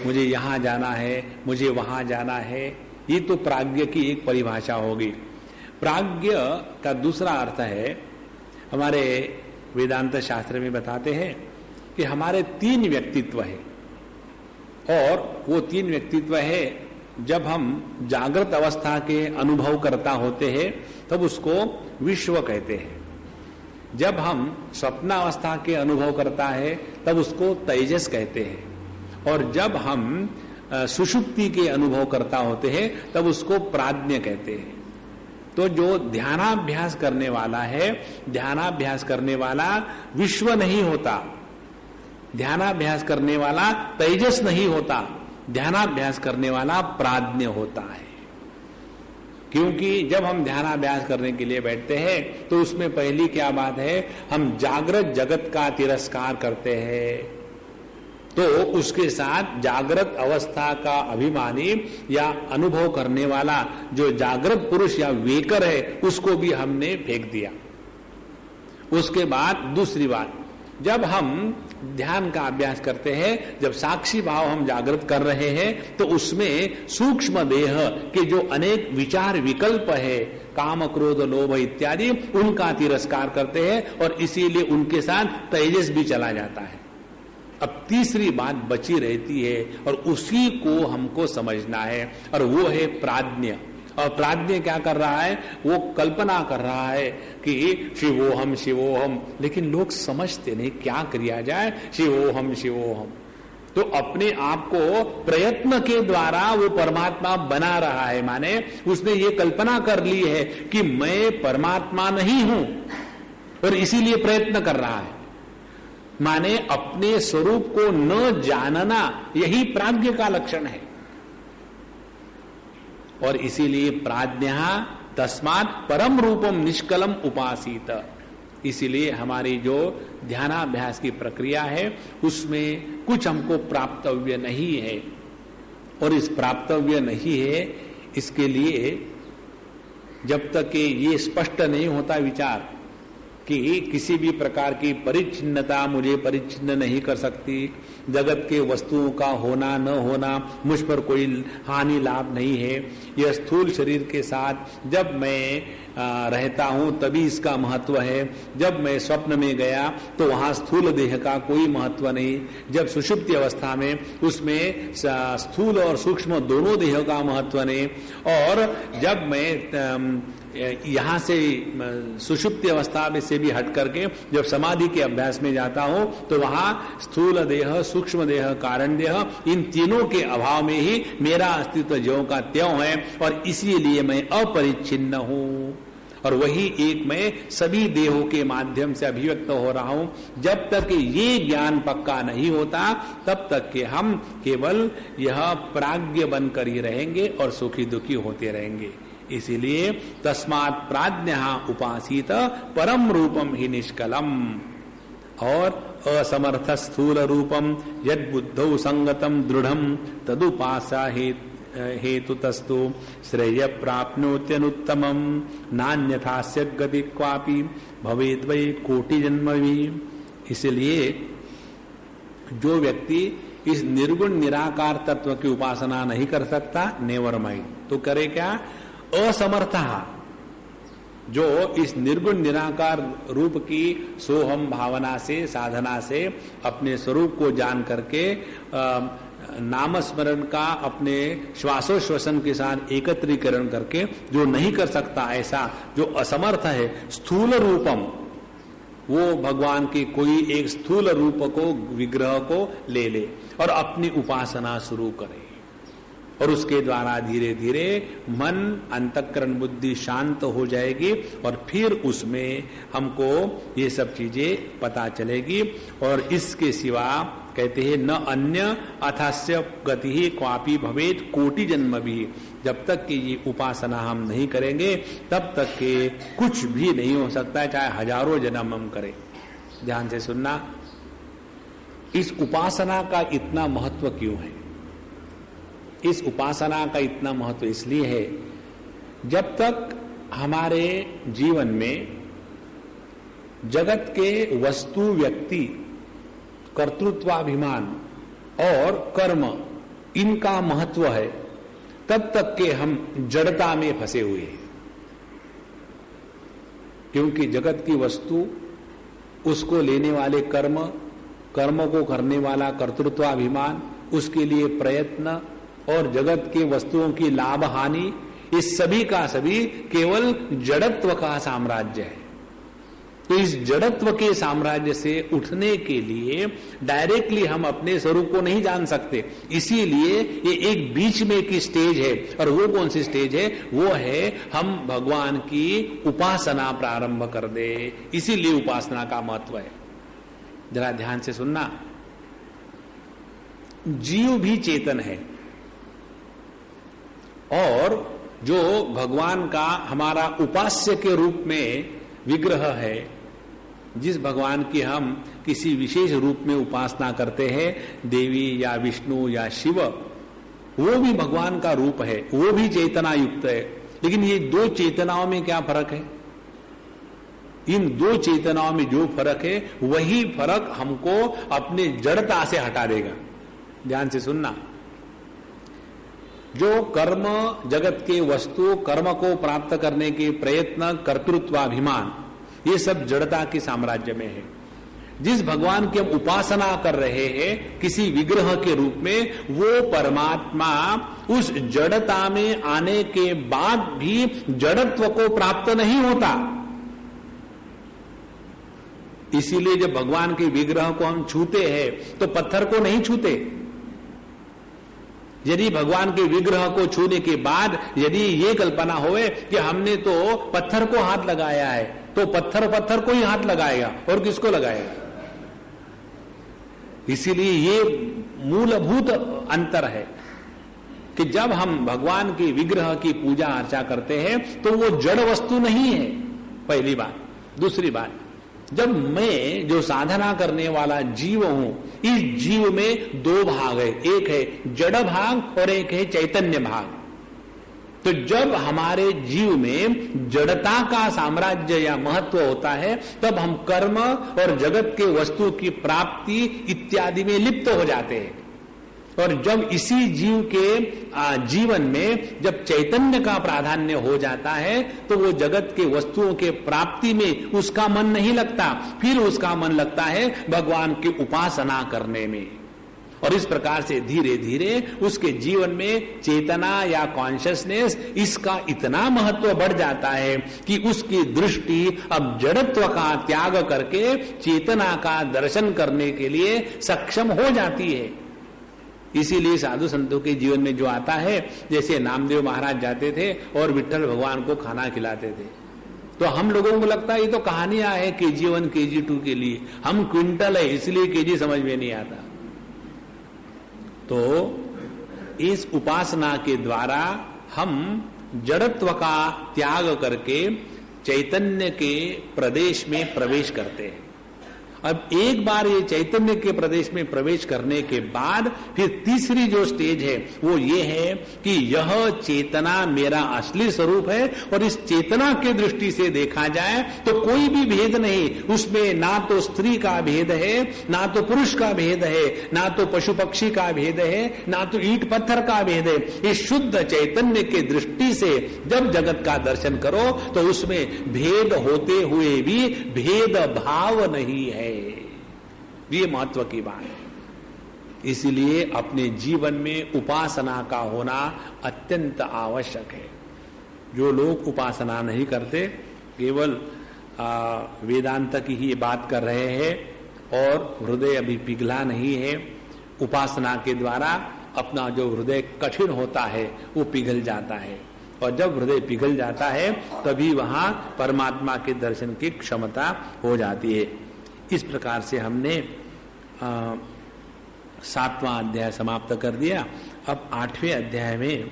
मुझे यहां जाना है, मुझे वहां जाना है, ये तो प्राज्ञ की एक परिभाषा होगी। प्राज्ञ का दूसरा अर्थ है, हमारे वेदांत शास्त्र में बताते हैं कि हमारे तीन व्यक्तित्व है। और वो तीन व्यक्तित्व है, जब हम जागृत अवस्था के अनुभव करता होते हैं तब उसको विश्व कहते हैं। जब हम स्वप्नावस्था के अनुभव करता है तब उसको तेजस कहते हैं। और जब हम सुषुप्ति के अनुभव करता होते हैं तब उसको प्राज्ञ कहते हैं। तो जो ध्यानाभ्यास करने वाला है, ध्यानाभ्यास करने वाला विश्व नहीं होता, ध्यानाभ्यास करने वाला तेजस नहीं होता, ध्यानाभ्यास करने वाला प्राज्ञ होता है। क्योंकि जब हम ध्यानाभ्यास करने के लिए बैठते हैं तो उसमें पहली क्या बात है, हम जागृत जगत का तिरस्कार करते हैं। तो उसके साथ जागृत अवस्था का अभिमानी या अनुभव करने वाला जो जागृत पुरुष या वेकर है उसको भी हमने फेंक दिया। उसके बाद दूसरी बात, जब हम ध्यान का अभ्यास करते हैं, जब साक्षी भाव हम जागृत कर रहे हैं, तो उसमें सूक्ष्म देह के जो अनेक विचार विकल्प है, काम क्रोध लोभ इत्यादि, उनका तिरस्कार करते हैं और इसीलिए उनके साथ तेजस भी चला जाता है। अब तीसरी बात बची रहती है और उसी को हमको समझना है, और वो है प्राज्ञ। और प्राज्ञ क्या कर रहा है, वो कल्पना कर रहा है कि शिवोहम शिवोहम, लेकिन लोग समझते नहीं क्या किया जाए, शिवोहम शिवोहम। तो अपने आप को प्रयत्न के द्वारा वो परमात्मा बना रहा है, माने उसने ये कल्पना कर ली है कि मैं परमात्मा नहीं हूं और इसीलिए प्रयत्न कर रहा है। माने अपने स्वरूप को न जानना, यही प्राज्ञ का लक्षण है। और इसीलिए प्राज्ञा तस्मात् परम रूपम निष्कलम उपासीत। इसीलिए हमारी जो ध्यानाभ्यास की प्रक्रिया है उसमें कुछ हमको प्राप्तव्य नहीं है, और इस प्राप्तव्य नहीं है इसके लिए जब तक ये स्पष्ट नहीं होता विचार कि किसी भी प्रकार की परिच्छिन्नता मुझे परिच्छिन्न नहीं कर सकती, जगत के वस्तुओं का होना न होना मुझ पर कोई हानि लाभ नहीं है, यह स्थूल शरीर के साथ जब मैं रहता हूं तभी इसका महत्व है, जब मैं स्वप्न में गया तो वहां स्थूल देह का कोई महत्व नहीं, जब सुषुप्ति अवस्था में उसमें स्थूल और सूक्ष्म दोनों देहों का महत्व नहीं, और जब मैं यहां से सुषुप्ति अवस्था में से भी हट करके जब समाधि के अभ्यास में जाता हूं तो वहां स्थूल देह, सूक्ष्म देह, कारण देह, इन तीनों के अभाव में ही मेरा अस्तित्व ज्यों का त्यों है, और इसीलिए मैं अपरिच्छिन्न हूं, और वही एक मैं सभी देहों के माध्यम से अभिव्यक्त हो रहा हूं। जब तक ये ज्ञान पक्का नहीं होता तब तक के हम केवल यह प्राज्ञ बनकर ही रहेंगे और सुखी दुखी होते रहेंगे। इसीलिए तस्मात् प्राज्ञः उपासीत परम रूपम ही निष्कलम, और असमर्थ स्थूल रूपम यद बुद्धौ संगतम दृढ़म तदुपासा हेतुतस्तु श्रेय प्राप्नोत्यनुत्तमम नान्यथास्य गति क्वापि भवेद वै कोटि जन्म भी। इसलिए जो व्यक्ति इस निर्गुण निराकार तत्व की उपासना नहीं कर सकता, नेवर माइंड, तो करे क्या? असमर्थ, जो इस निर्गुण निराकार रूप की सोहम भावना से, साधना से अपने स्वरूप को जान करके नाम स्मरण का अपने श्वासोश्वसन के साथ एकत्रीकरण करके जो नहीं कर सकता, ऐसा जो असमर्थ है, स्थूल रूपम, वो भगवान के कोई एक स्थूल रूप को, विग्रह को ले ले और अपनी उपासना शुरू करे, और उसके द्वारा धीरे धीरे मन, अंतःकरण, बुद्धि शांत हो जाएगी, और फिर उसमें हमको ये सब चीजें पता चलेगी। और इसके सिवा कहते हैं न अन्य अथास्य गति ही क्वापि भवेद कोटि जन्म भी। जब तक कि ये उपासना हम नहीं करेंगे तब तक के कुछ भी नहीं हो सकता है, चाहे हजारों जन्म हम करें। ध्यान से सुनना, इस उपासना का इतना महत्व क्यों है? इस उपासना का इतना महत्व इसलिए है, जब तक हमारे जीवन में जगत के वस्तु, व्यक्ति, कर्तृत्वाभिमान और कर्म, इनका महत्व है, तब तक के हम जड़ता में फंसे हुए हैं। क्योंकि जगत की वस्तु, उसको लेने वाले कर्म, कर्म को करने वाला कर्तृत्वाभिमान, उसके लिए प्रयत्न और जगत के वस्तुओं की लाभ हानि, इस सभी का सभी केवल जड़त्व का साम्राज्य है। तो इस जड़त्व के साम्राज्य से उठने के लिए डायरेक्टली हम अपने स्वरूप को नहीं जान सकते, इसीलिए ये एक बीच में की स्टेज है। और वो कौन सी स्टेज है? वो है हम भगवान की उपासना प्रारंभ कर दे, इसीलिए उपासना का महत्व है। जरा ध्यान से सुनना, जीव भी चेतन है, और जो भगवान का हमारा उपास्य के रूप में विग्रह है, जिस भगवान की हम किसी विशेष रूप में उपासना करते हैं, देवी या विष्णु या शिव, वो भी भगवान का रूप है, वो भी चेतना युक्त है। लेकिन ये दो चेतनाओं में क्या फर्क है? इन दो चेतनाओं में जो फर्क है, वही फर्क हमको अपने जड़ता से हटा देगा। ध्यान से सुनना, जो कर्म, जगत के वस्तु, कर्म को प्राप्त करने के प्रयत्न, कर्तृत्वाभिमान, ये सब जड़ता के साम्राज्य में है। जिस भगवान की हम उपासना कर रहे हैं किसी विग्रह के रूप में, वो परमात्मा उस जड़ता में आने के बाद भी जड़त्व को प्राप्त नहीं होता। इसीलिए जब भगवान के विग्रह को हम छूते हैं तो पत्थर को नहीं छूते। यदि भगवान के विग्रह को छूने के बाद यदि ये कल्पना होए कि हमने तो पत्थर को हाथ लगाया है, तो पत्थर को ही हाथ लगाएगा, और किसको लगाएगा? इसीलिए ये मूलभूत अंतर है कि जब हम भगवान के विग्रह की पूजा अर्चा करते हैं तो वो जड़ वस्तु नहीं है, पहली बात। दूसरी बात, जब मैं जो साधना करने वाला जीव हूं, इस जीव में दो भाग है, एक है जड़ भाग और एक है चैतन्य भाग। तो जब हमारे जीव में जड़ता का साम्राज्य या महत्व होता है तब हम कर्म और जगत के वस्तु की प्राप्ति इत्यादि में लिप्त हो जाते हैं। और जब इसी जीव के जीवन में जब चैतन्य का प्राधान्य हो जाता है तो वो जगत के वस्तुओं के प्राप्ति में उसका मन नहीं लगता, फिर उसका मन लगता है भगवान की उपासना करने में। और इस प्रकार से धीरे धीरे उसके जीवन में चेतना या कॉन्शियसनेस इसका इतना महत्व बढ़ जाता है कि उसकी दृष्टि अब जड़त्व का त्याग करके चेतना का दर्शन करने के लिए सक्षम हो जाती है। इसीलिए साधु संतों के जीवन में जो आता है, जैसे नामदेव महाराज जाते थे और विट्ठल भगवान को खाना खिलाते थे, तो हम लोगों को लगता है ये तो कहानियां है KG1 KG2 के लिए, हम क्विंटल है इसलिए KG समझ में नहीं आता। तो इस उपासना के द्वारा हम जड़त्व का त्याग करके चैतन्य के प्रदेश में प्रवेश करते हैं। अब एक बार ये चैतन्य के प्रदेश में प्रवेश करने के बाद फिर तीसरी जो स्टेज है वो ये है कि यह चेतना मेरा असली स्वरूप है और इस चेतना के दृष्टि से देखा जाए तो कोई भी भेद नहीं, उसमें ना तो स्त्री का भेद है, ना तो पुरुष का भेद है, ना तो पशु पक्षी का भेद है, ना तो ईंट पत्थर का भेद है। इस शुद्ध चैतन्य के दृष्टि से जब जगत का दर्शन करो तो उसमें भेद होते हुए भी भेद भाव नहीं है। ये महत्व की बात है। इसलिए अपने जीवन में उपासना का होना अत्यंत आवश्यक है। जो लोग उपासना नहीं करते, केवल वेदांत की ही बात कर रहे हैं और हृदय अभी पिघला नहीं है, उपासना के द्वारा अपना जो हृदय कठिन होता है वो पिघल जाता है। और जब हृदय पिघल जाता है तभी वहां परमात्मा के दर्शन की क्षमता हो जाती है। इस प्रकार से हमने 7वां अध्याय समाप्त कर दिया। अब 8वें अध्याय में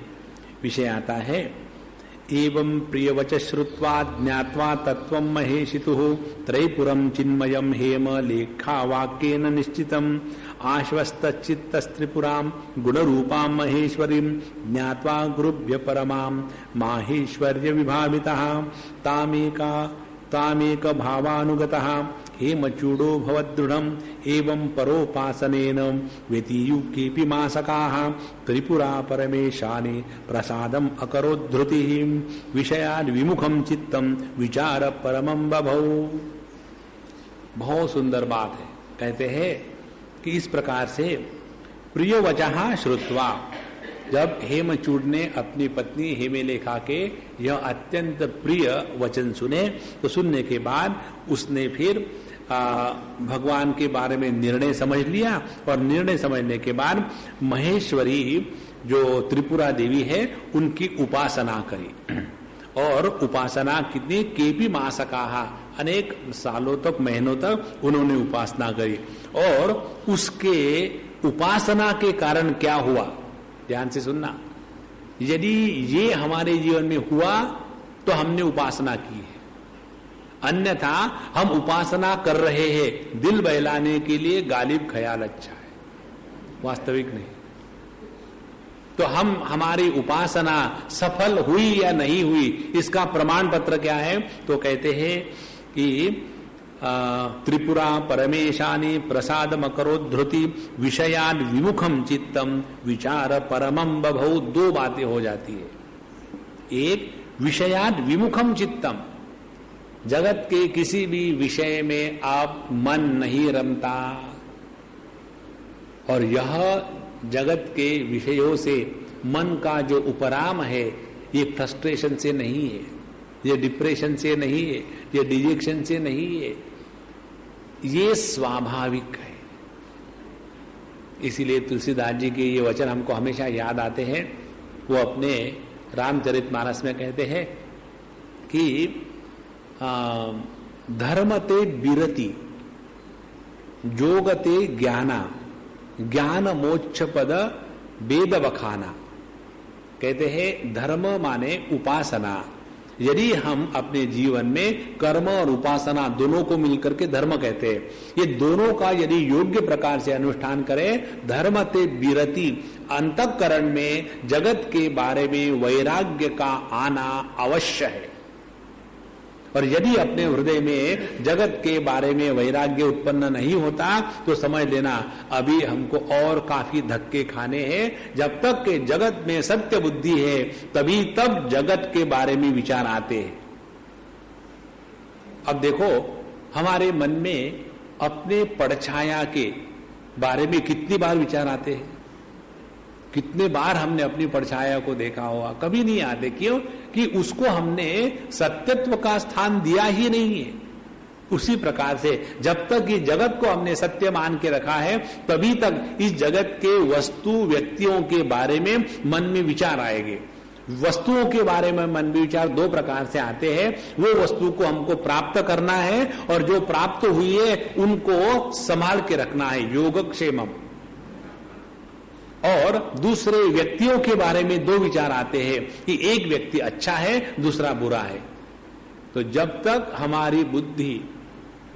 विषय आता है, एवं प्रियवच श्रुत्वा ज्ञात्वा तत्वं महेशितुः त्रैपुरं चिन्मयं हेम लेखा वाक्येन निश्चितम् आश्वस्तचित्तस्त्रिपुरां गुणरूपां महेश्वरीं ज्ञात्वा गुरुभ्य परमां माहेश्वर्य विभावितः तामेक भावानुगतः हेमचूडो भवदृढ़म् एवं परोपासनेन व्यतीयुकेऽपि मासकाः त्रिपुरा परमेशानि प्रसादम् अकरोद्धृतिः विषयान् विमुखं चित्तम् विचार परमं बभौ। बहुत सुंदर बात है। कहते हैं कि इस प्रकार से प्रियवचः श्रुत्वा, जब हेमचूड ने अपनी पत्नी हेमलेखा के यह अत्यंत प्रिय वचन सुने तो सुनने के बाद उसने फिर भगवान के बारे में निर्णय समझ लिया और निर्णय समझने के बाद महेश्वरी जो त्रिपुरा देवी है उनकी उपासना करी। और उपासना कितनी, केपी मासकाहा, अनेक सालों तक महीनों तक उन्होंने उपासना करी। और उसके उपासना के कारण क्या हुआ, ध्यान से सुनना। यदि ये हमारे जीवन में हुआ तो हमने उपासना की है, अन्यथा हम उपासना कर रहे हैं दिल बहलाने के लिए, गालिब ख्याल अच्छा है, वास्तविक नहीं। तो हमारी उपासना सफल हुई या नहीं हुई इसका प्रमाण पत्र क्या है, तो कहते हैं कि त्रिपुरा परमेशानि प्रसादमकरोद्धृति विषयान् विमुखम चित्तम विचार परमं बभौ। दो बातें हो जाती है। एक, विषयान् विमुखम चित्तम, जगत के किसी भी विषय में आप मन नहीं रमता, और यह जगत के विषयों से मन का जो उपराम है ये फ्रस्ट्रेशन से नहीं है, ये डिप्रेशन से नहीं है, ये डिजेक्शन से नहीं है, ये स्वाभाविक है। इसीलिए तुलसीदास जी के ये वचन हमको हमेशा याद आते हैं। वो अपने रामचरितमानस में कहते हैं कि धर्मते बिरति जोगते ज्ञाना ज्ञान मोक्ष पद वेद बखाना। कहते हैं धर्म माने उपासना। यदि हम अपने जीवन में कर्म और उपासना दोनों को मिलकर के धर्म कहते हैं, ये दोनों का यदि योग्य प्रकार से अनुष्ठान करें, धर्म ते विरति, अंतःकरण में जगत के बारे में वैराग्य का आना अवश्य है। और यदि अपने हृदय में जगत के बारे में वैराग्य उत्पन्न नहीं होता तो समझ लेना अभी हमको और काफी धक्के खाने हैं। जब तक के जगत में सत्य बुद्धि है तभी तब जगत के बारे में विचार आते हैं। अब देखो हमारे मन में अपने परछाया के बारे में कितनी बार विचार आते हैं। कितने बार हमने अपनी परछाया को देखा होगा, कभी नहीं आते। क्यों? कि उसको हमने सत्यत्व का स्थान दिया ही नहीं है। उसी प्रकार से जब तक इस जगत को हमने सत्य मान के रखा है तभी तक इस जगत के वस्तु व्यक्तियों के बारे में मन में विचार आएंगे। वस्तुओं के बारे में मन में विचार दो प्रकार से आते हैं। वो वस्तु को हमको प्राप्त करना है और जो प्राप्त हुई है उनको संभाल के रखना है, योगक्षेमम। और दूसरे व्यक्तियों के बारे में दो विचार आते हैं कि एक व्यक्ति अच्छा है, दूसरा बुरा है। तो जब तक हमारी बुद्धि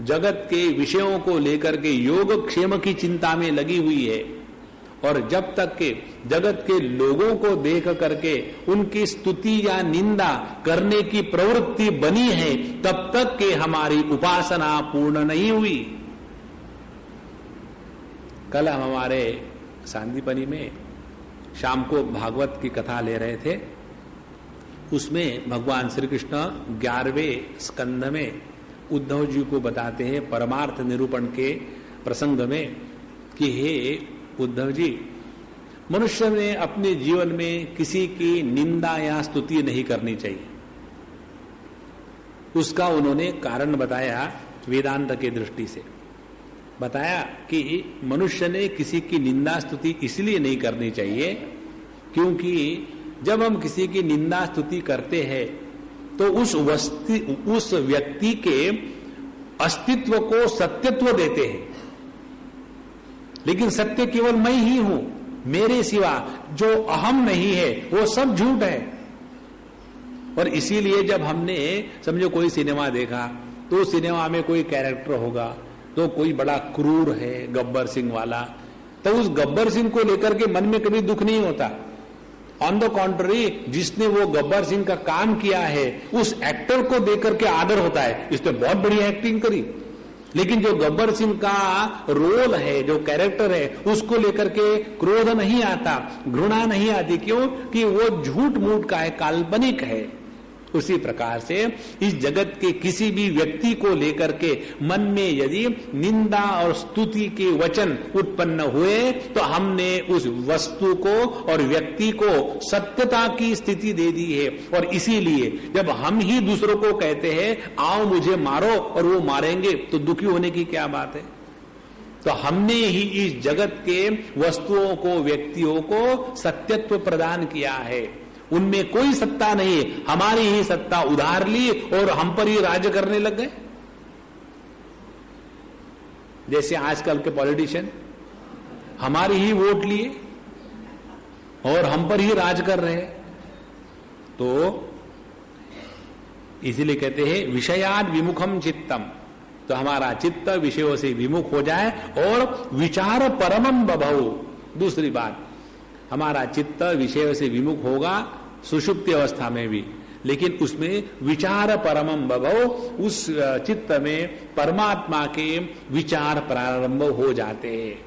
जगत के विषयों को लेकर के योगक्षेम की चिंता में लगी हुई है और जब तक के जगत के लोगों को देख करके उनकी स्तुति या निंदा करने की प्रवृत्ति बनी है, तब तक के हमारी उपासना पूर्ण नहीं हुई। कल हम हमारे सांदीपनी में शाम को भागवत की कथा ले रहे थे। उसमें भगवान श्री कृष्ण 11वें स्कंध में उद्धव जी को बताते हैं परमार्थ निरूपण के प्रसंग में कि हे उद्धव जी, मनुष्य ने अपने जीवन में किसी की निंदा या स्तुति नहीं करनी चाहिए। उसका उन्होंने कारण बताया, वेदांत के दृष्टि से बताया कि मनुष्य ने किसी की निंदा स्तुति इसलिए नहीं करनी चाहिए क्योंकि जब हम किसी की निंदा स्तुति करते हैं तो उस व्यक्ति के अस्तित्व को सत्यत्व देते हैं। लेकिन सत्य केवल मैं ही हूं, मेरे सिवा जो अहम नहीं है वो सब झूठ है। और इसीलिए जब हमने समझो कोई सिनेमा देखा तो सिनेमा में कोई कैरेक्टर होगा तो कोई बड़ा क्रूर है, गब्बर सिंह वाला, तो उस गब्बर सिंह को लेकर के मन में कभी दुख नहीं होता। ऑन द कॉन्ट्ररी, जिसने वो गब्बर सिंह का काम किया है उस एक्टर को देख करके आदर होता है, इसने बहुत बढ़िया एक्टिंग करी। लेकिन जो गब्बर सिंह का रोल है, जो कैरेक्टर है, उसको लेकर के क्रोध नहीं आता, घृणा नहीं आती। क्यों? कि वो झूठ मूठ का है, काल्पनिक है। उसी प्रकार से इस जगत के किसी भी व्यक्ति को लेकर के मन में यदि निंदा और स्तुति के वचन उत्पन्न हुए तो हमने उस वस्तु को और व्यक्ति को सत्यता की स्थिति दे दी है। और इसीलिए जब हम ही दूसरों को कहते हैं आओ मुझे मारो और वो मारेंगे तो दुखी होने की क्या बात है। तो हमने ही इस जगत के वस्तुओं को, व्यक्तियों को सत्यत्व प्रदान किया है। उनमें कोई सत्ता नहीं है, हमारी ही सत्ता उधार ली और हम पर ही राज करने लग गए। जैसे आजकल के पॉलिटिशियन हमारी ही वोट लिए और हम पर ही राज कर रहे हैं। तो इसीलिए कहते हैं विषयाद विमुखम चित्तम, तो हमारा चित्त विषयों से विमुख हो जाए और विचार परमम बभौ। दूसरी बात, हमारा चित्त विषय से विमुख होगा सुषुप्ति अवस्था में भी, लेकिन उसमें विचार परमम बभौ, उस चित्त में परमात्मा के विचार प्रारंभ हो जाते हैं।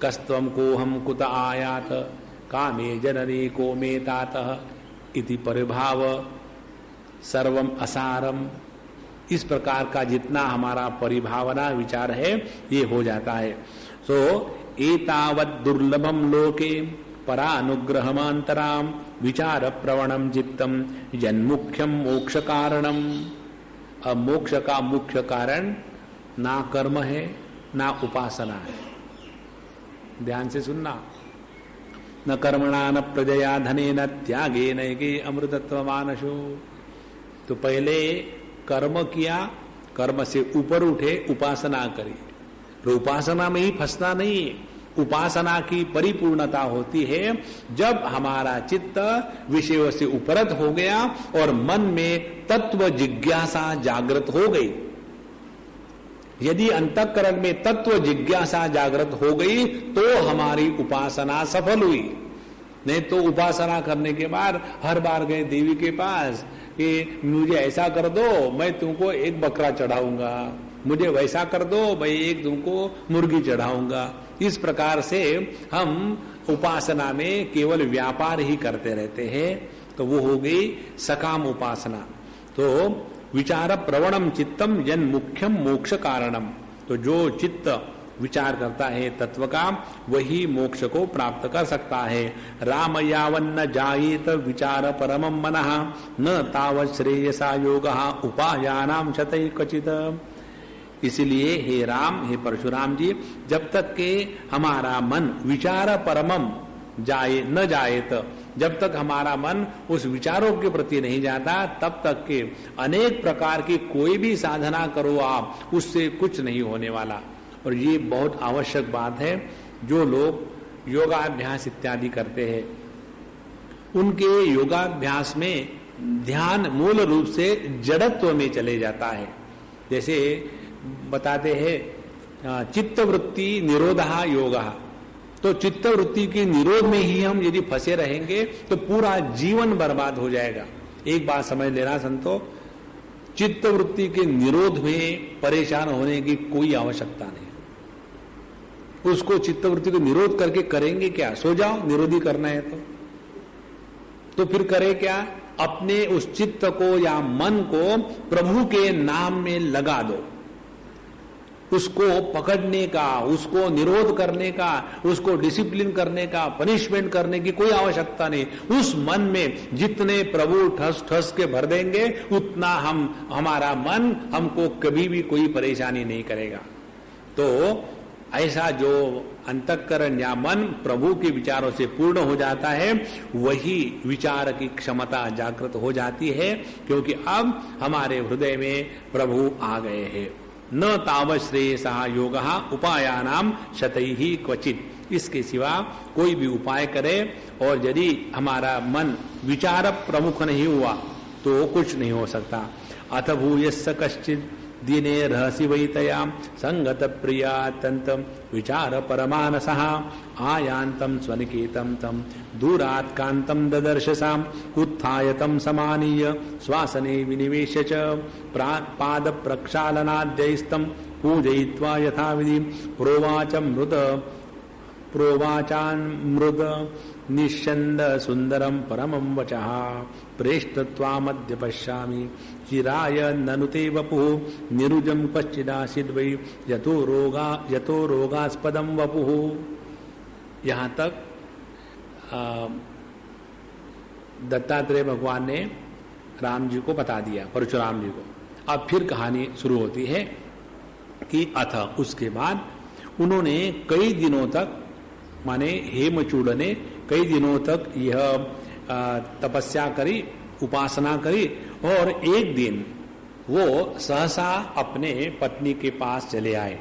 कस्तम को हम कुत आयात कामे जननी को मेतात इति परिभाव सर्वम असारम। इस प्रकार का जितना हमारा परिभावना विचार है ये हो जाता है। सो एतावत् दुर्लभम लोके परानुग्रहमांतराम विचार प्रवणम चित्तम जन्मुख्यम मोक्ष कारणम। अब मोक्ष का मुख्य कारण ना कर्म है ना उपासना है। ध्यान से सुनना। न कर्मणा न प्रजया धने न त्यागे न के अमृतत्व मानसो। तो पहले कर्म किया, कर्म से ऊपर उठे, उपासना करी। तो उपासना में ही फंसना नहीं है। उपासना की परिपूर्णता होती है जब हमारा चित्त विषयों से उपरत हो गया और मन में तत्व जिज्ञासा जागृत हो गई। यदि अंतःकरण में तत्व जिज्ञासा जागृत हो गई तो हमारी उपासना सफल हुई। नहीं तो उपासना करने के बाद हर बार गए देवी के पास कि मुझे ऐसा कर दो, मैं तुमको एक बकरा चढ़ाऊंगा, मुझे वैसा कर दो, मैं एक तुमको मुर्गी चढ़ाऊंगा। इस प्रकार से हम उपासना में केवल व्यापार ही करते रहते हैं, तो वो हो गई सकाम उपासना। तो विचार प्रवणम चित्तम यन मुख्यम मोक्ष कारणम, तो जो चित्त विचार करता है तत्व का वही मोक्ष को प्राप्त कर सकता है। राम यावन्न जायेत विचार परमम मनः न तावत् श्रेयसा योगः उपायानाम शतैः क्वचित्। इसलिए हे राम, हे परशुराम जी, जब तक के हमारा मन विचार परमम जाए न जाए, जब तक हमारा मन उस विचारों के प्रति नहीं जाता, तब तक के अनेक प्रकार की कोई भी साधना करो आप, उससे कुछ नहीं होने वाला। और ये बहुत आवश्यक बात है। जो लोग योगाभ्यास इत्यादि करते हैं, उनके योगाभ्यास में ध्यान मूल रूप से जड़त्व में चले जाता है। जैसे बताते हैं चित्तवृत्ति निरोधः योगः, तो चित्तवृत्ति के निरोध में ही हम यदि फंसे रहेंगे तो पूरा जीवन बर्बाद हो जाएगा। एक बात समझ लेना संतो, चित्तवृत्ति के निरोध में परेशान होने की कोई आवश्यकता नहीं। उसको चित्तवृत्ति को निरोध करके करेंगे क्या? सो जाओ, निरोधी करना है तो फिर करे क्या? अपने उस चित्त को या मन को प्रभु के नाम में लगा दो। उसको पकड़ने का, उसको निरोध करने का, उसको डिसिप्लिन करने का, पनिशमेंट करने की कोई आवश्यकता नहीं। उस मन में जितने प्रभु ठस ठस के भर देंगे उतना हमारा मन हमको कभी भी कोई परेशानी नहीं करेगा। तो ऐसा जो अंतःकरण या मन प्रभु के विचारों से पूर्ण हो जाता है, वही विचार की क्षमता जागृत हो जाती है, क्योंकि अब हमारे हृदय में प्रभु आ गए हैं। न तावत् श्रेयसः योगः उपायानाम शतैः क्वचित्। इसके सिवा कोई भी उपाय करे और यदि हमारा मन विचार प्रमुख नहीं हुआ तो कुछ नहीं हो सकता। अथ भूयस्य कश्चित् दिने रहसि वैतया संगत प्रिया तंतम विचार परमानसः आयान्तं स्वनिकेतं तं दूरात् कान्तं ददर्शसाम् उत्थाय तं समानीय श्वासने विनिवेश्य च पाद प्रक्षालनाद्यैस्तं पूजयित्वा यथाविधि प्रोवाचान्मृद निश्चंद सुंदरम परमं वचः प्रेष्टत्वामद्य पश्यामि चिराय ननुते वपुः निरुजं पश्चिदासीद् वै यतो रोगास्पदं वपुः। यहाँ तक दत्तात्रेय भगवान ने राम जी को बता दिया, परशुराम जी को। अब फिर कहानी शुरू होती है कि अथ, उसके बाद उन्होंने कई दिनों तक, माने हेमचूड़ ने कई दिनों तक यह तपस्या करी, उपासना करी, और एक दिन वो सहसा अपने पत्नी के पास चले आए।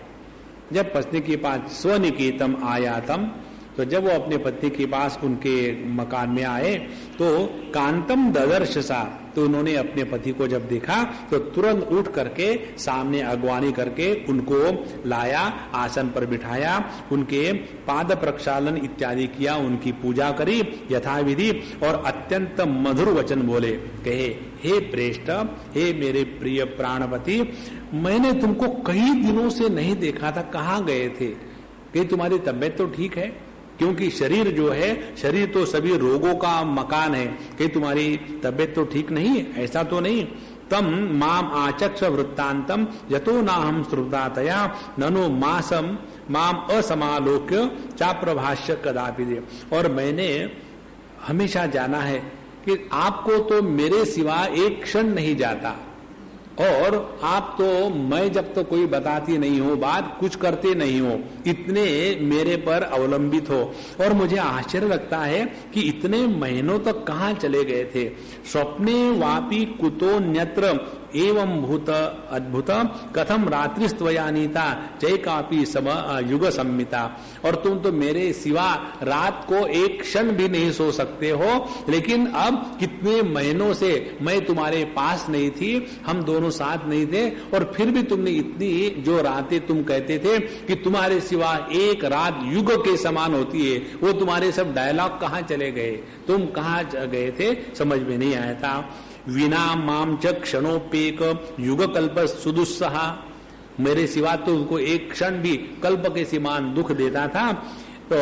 जब पत्नी के पास स्वनिकेतम आयातम, तो जब वो अपने पति के पास उनके मकान में आए तो कांतम ददर्शसा, तो उन्होंने अपने पति को जब देखा तो तुरंत उठ करके सामने अगवानी करके उनको लाया, आसन पर बिठाया, उनके पाद प्रक्षालन इत्यादि किया, उनकी पूजा करी यथाविधि, और अत्यंत मधुर वचन बोले, कहे हे प्रेष्ठ, हे मेरे प्रिय प्राणपति, मैंने तुमको कई दिनों से नहीं देखा था, कहाँ गए थे? कहीं तुम्हारी तबीयत तो ठीक है? क्योंकि शरीर जो है, शरीर तो सभी रोगों का मकान है, कहीं तुम्हारी तबीयत तो ठीक नहीं है? ऐसा तो नहीं। तम माम आचक्ष वृत्तांतम यतो नाहम श्रुतातया ननु मासम माम असमालोक्य चाप्रभाष्य कदापि दे। और मैंने हमेशा जाना है कि आपको तो मेरे सिवा एक क्षण नहीं जाता, और आप तो मैं जब तो कोई बताती नहीं हो बात, कुछ करते नहीं हो, इतने मेरे पर अवलंबित हो। और मुझे आश्चर्य लगता है कि इतने महीनों तक कहाँ चले गए थे? स्वप्ने वापी कुतो न्यत्र एवं भूत अद्भुत कथम रात्रिस्त्वयानीता चैकापि सम युग सम्मिता। और तुम तो मेरे सिवा रात को एक क्षण भी नहीं सो सकते हो, लेकिन अब कितने महीनों से मैं तुम्हारे पास नहीं थी, हम दोनों साथ नहीं थे, और फिर भी तुमने इतनी जो रातें तुम कहते थे कि तुम्हारे सिवा एक रात युग के समान होती है, वो तुम्हारे सब डायलॉग कहाँ चले गए, तुम कहाँ गए थे, समझ में नहीं आया था। विना माम च क्षणोपेक युग कल्प सुदुस्सहा, मेरे सिवा तो उनको एक क्षण भी कल्प के समान दुख देता था, तो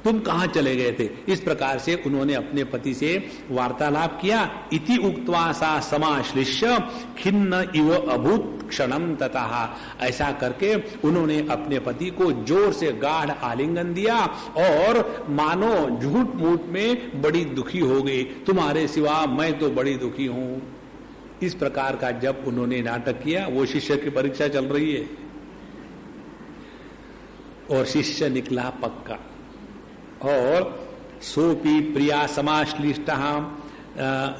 तुम कहां चले गए थे। इस प्रकार से उन्होंने अपने पति से वार्तालाप किया। इति उक्त्वा सा समाश्लिष्य खिन्न इव अभूत क्षणम ततः, ऐसा करके उन्होंने अपने पति को जोर से गाढ़ आलिंगन दिया और मानो झूठ मूठ में बड़ी दुखी हो गई, तुम्हारे सिवा मैं तो बड़ी दुखी हूं। इस प्रकार का जब उन्होंने नाटक किया, वो शिष्य की परीक्षा चल रही है और शिष्य निकला पक्का। और सोपी प्रिया समाश्लिष्ट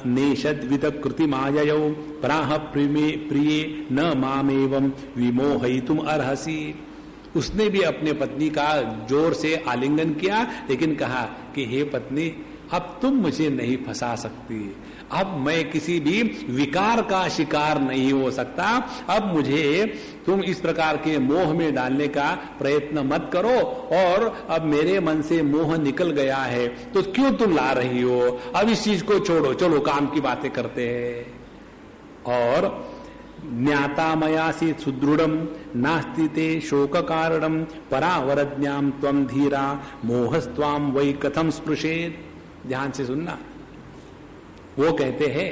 नेशद वित कृति माययो प्राह प्रिय न मामेवं विमोहयितुम अर्हसि। उसने भी अपने पत्नी का जोर से आलिंगन किया, लेकिन कहा कि हे पत्नी, अब तुम मुझे नहीं फंसा सकती, अब मैं किसी भी विकार का शिकार नहीं हो सकता, अब मुझे तुम इस प्रकार के मोह में डालने का प्रयत्न मत करो, और अब मेरे मन से मोह निकल गया है तो क्यों तुम ला रही हो, अब इस चीज को छोड़ो, चलो काम की बातें करते हैं। और ज्ञाता मयासी सुदृढ़म नास्ति ते शोक कारणम परावरज्ञाम त्वं धीरा मोहस्त्वाम वै कथम स्पृशेत। ध्यान से सुनना, वो कहते हैं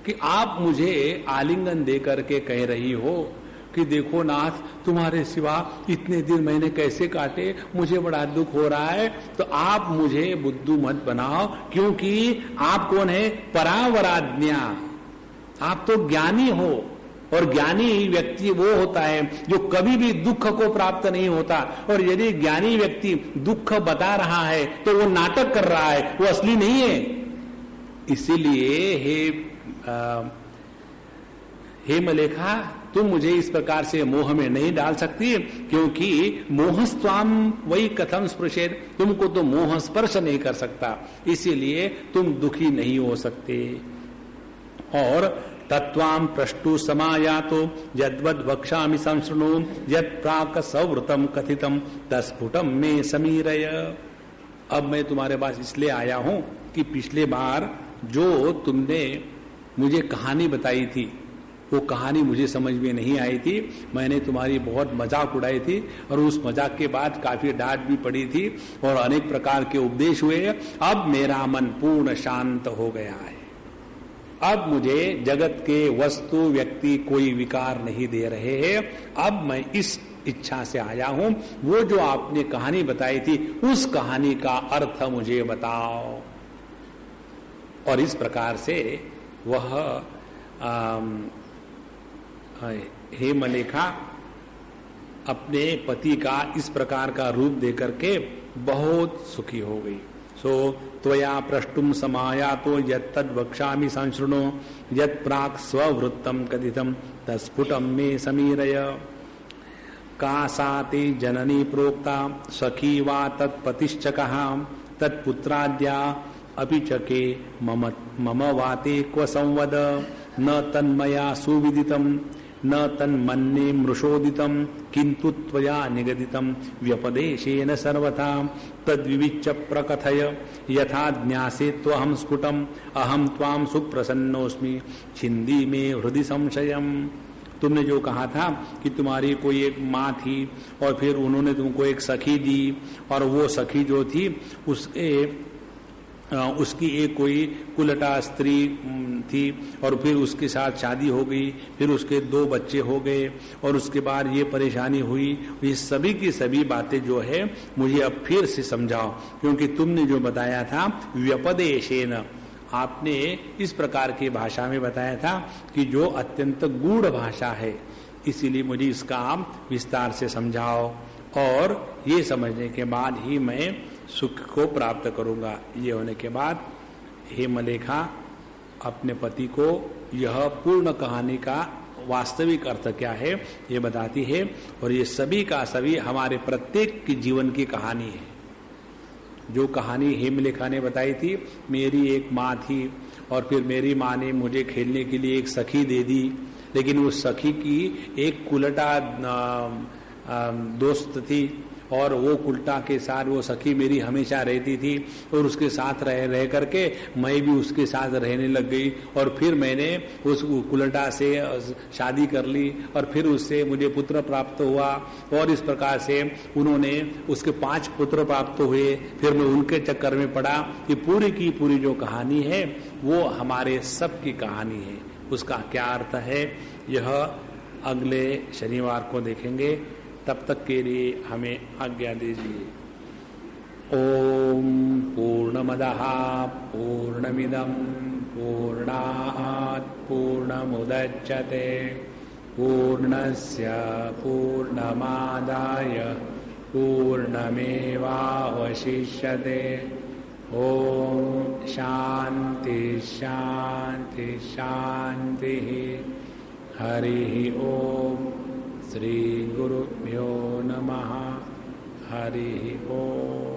कि आप मुझे आलिंगन देकर के कह रही हो कि देखो नाथ, तुम्हारे सिवा इतने दिन मैंने कैसे काटे, मुझे बड़ा दुख हो रहा है, तो आप मुझे बुद्धू मत बनाओ, क्योंकि आप कौन है, परावराज्ञा, आप तो ज्ञानी हो, और ज्ञानी व्यक्ति वो होता है जो कभी भी दुख को प्राप्त नहीं होता। और यदि ज्ञानी व्यक्ति दुख बता रहा है तो वो नाटक कर रहा है, वो असली नहीं है। इसीलिए हे मलेखा, तुम मुझे इस प्रकार से मोह में नहीं डाल सकती, क्योंकि मोहस्त्वाम वही कथम स्पृशेत, तुमको तो मोह स्पर्श नहीं कर सकता, इसीलिए तुम दुखी नहीं हो सकते। और तत्वाम प्रष्टु समायातो यद्वद वक्ष्यामि संशृणु यत् प्राक सवृतम कथितम तस्फुटम में समीरय। अब मैं तुम्हारे पास इसलिए आया हूं कि पिछले बार जो तुमने मुझे कहानी बताई थी, वो कहानी मुझे समझ में नहीं आई थी, मैंने तुम्हारी बहुत मजाक उड़ाई थी, और उस मजाक के बाद काफी डांट भी पड़ी थी और अनेक प्रकार के उपदेश हुए। अब मेरा मन पूर्ण शांत हो गया है, अब मुझे जगत के वस्तु व्यक्ति कोई विकार नहीं दे रहे हैं। अब मैं इस इच्छा से आया हूं, वो जो आपने कहानी बताई थी उस कहानी का अर्थ मुझे बताओ। और इस प्रकार से वह हे मलेखा अपने पति का इस प्रकार का रूप देकर के बहुत सुखी हो गई। सो त्वया प्रष्टुम समायातो यत्तद् वक्ष्यामि संशृणु यत् प्राक् स्ववृत्तम कथितम तस्फुटम में समीरय। का सा ते जननी प्रोक्ता सखी वा तत्पतिश्चकः तत्पुत्राद्या अपि चके मम वाते क्व संवद न तन्मया सुविदितम न तन्मन्ये मृषोदितम किंतु त्वया निगदितम व्यपदेशेन सर्वथा तद्विविच्य प्रकथय यथा ज्ञासे त्वहं स्फुटम अहम त्वाम सुप्रसन्नोस्मि छिंदी में हृदय संशयम। तुमने जो कहा था कि तुम्हारी कोई एक माँ थी और फिर उन्होंने तुमको एक सखी दी, और वो सखी जो थी उसकी एक कोई कुलटा स्त्री थी, और फिर उसके साथ शादी हो गई, फिर उसके 2 बच्चे हो गए, और उसके बाद ये परेशानी हुई। ये सभी की सभी बातें जो है मुझे अब फिर से समझाओ, क्योंकि तुमने जो बताया था व्यपदेशेन, आपने इस प्रकार की भाषा में बताया था कि जो अत्यंत गूढ़ भाषा है, इसीलिए मुझे इसका आप विस्तार से समझाओ, और ये समझने के बाद ही मैं सुख को प्राप्त करूंगा। ये होने के बाद हे मलेखा अपने पति को यह पूर्ण कहानी का वास्तविक अर्थ क्या है ये बताती है। और ये सभी का सभी हमारे प्रत्येक की जीवन की कहानी है। जो कहानी हेमलेखा ने बताई थी, मेरी एक माँ थी और फिर मेरी माँ ने मुझे खेलने के लिए एक सखी दे दी, लेकिन उस सखी की एक कुलटा दोस्त थी और वो कुलटा के साथ वो सखी मेरी हमेशा रहती थी और उसके साथ रह करके मैं भी उसके साथ रहने लग गई और फिर मैंने उस कुलटा से शादी कर ली और फिर उससे मुझे पुत्र प्राप्त हुआ और इस प्रकार से उन्होंने उसके 5 पुत्र प्राप्त हुए। फिर मैं उनके चक्कर में पड़ा। ये पूरी की पूरी जो कहानी है वो हमारे सब की कहानी है। उसका क्या अर्थ है यह अगले शनिवार को देखेंगे। तब तक के लिए हमें आज्ञा दीजिए। ओम पूर्णमदः पूर्णमिदं पूर्णात् पूर्णमुदच्यते पूर्णस्य पूर्णमादाय पूर्णमेवावशिष्यते। ओम शांति शांति शांति। हरि ओम। श्री गुरुभ्यो नमः। हरि ओम।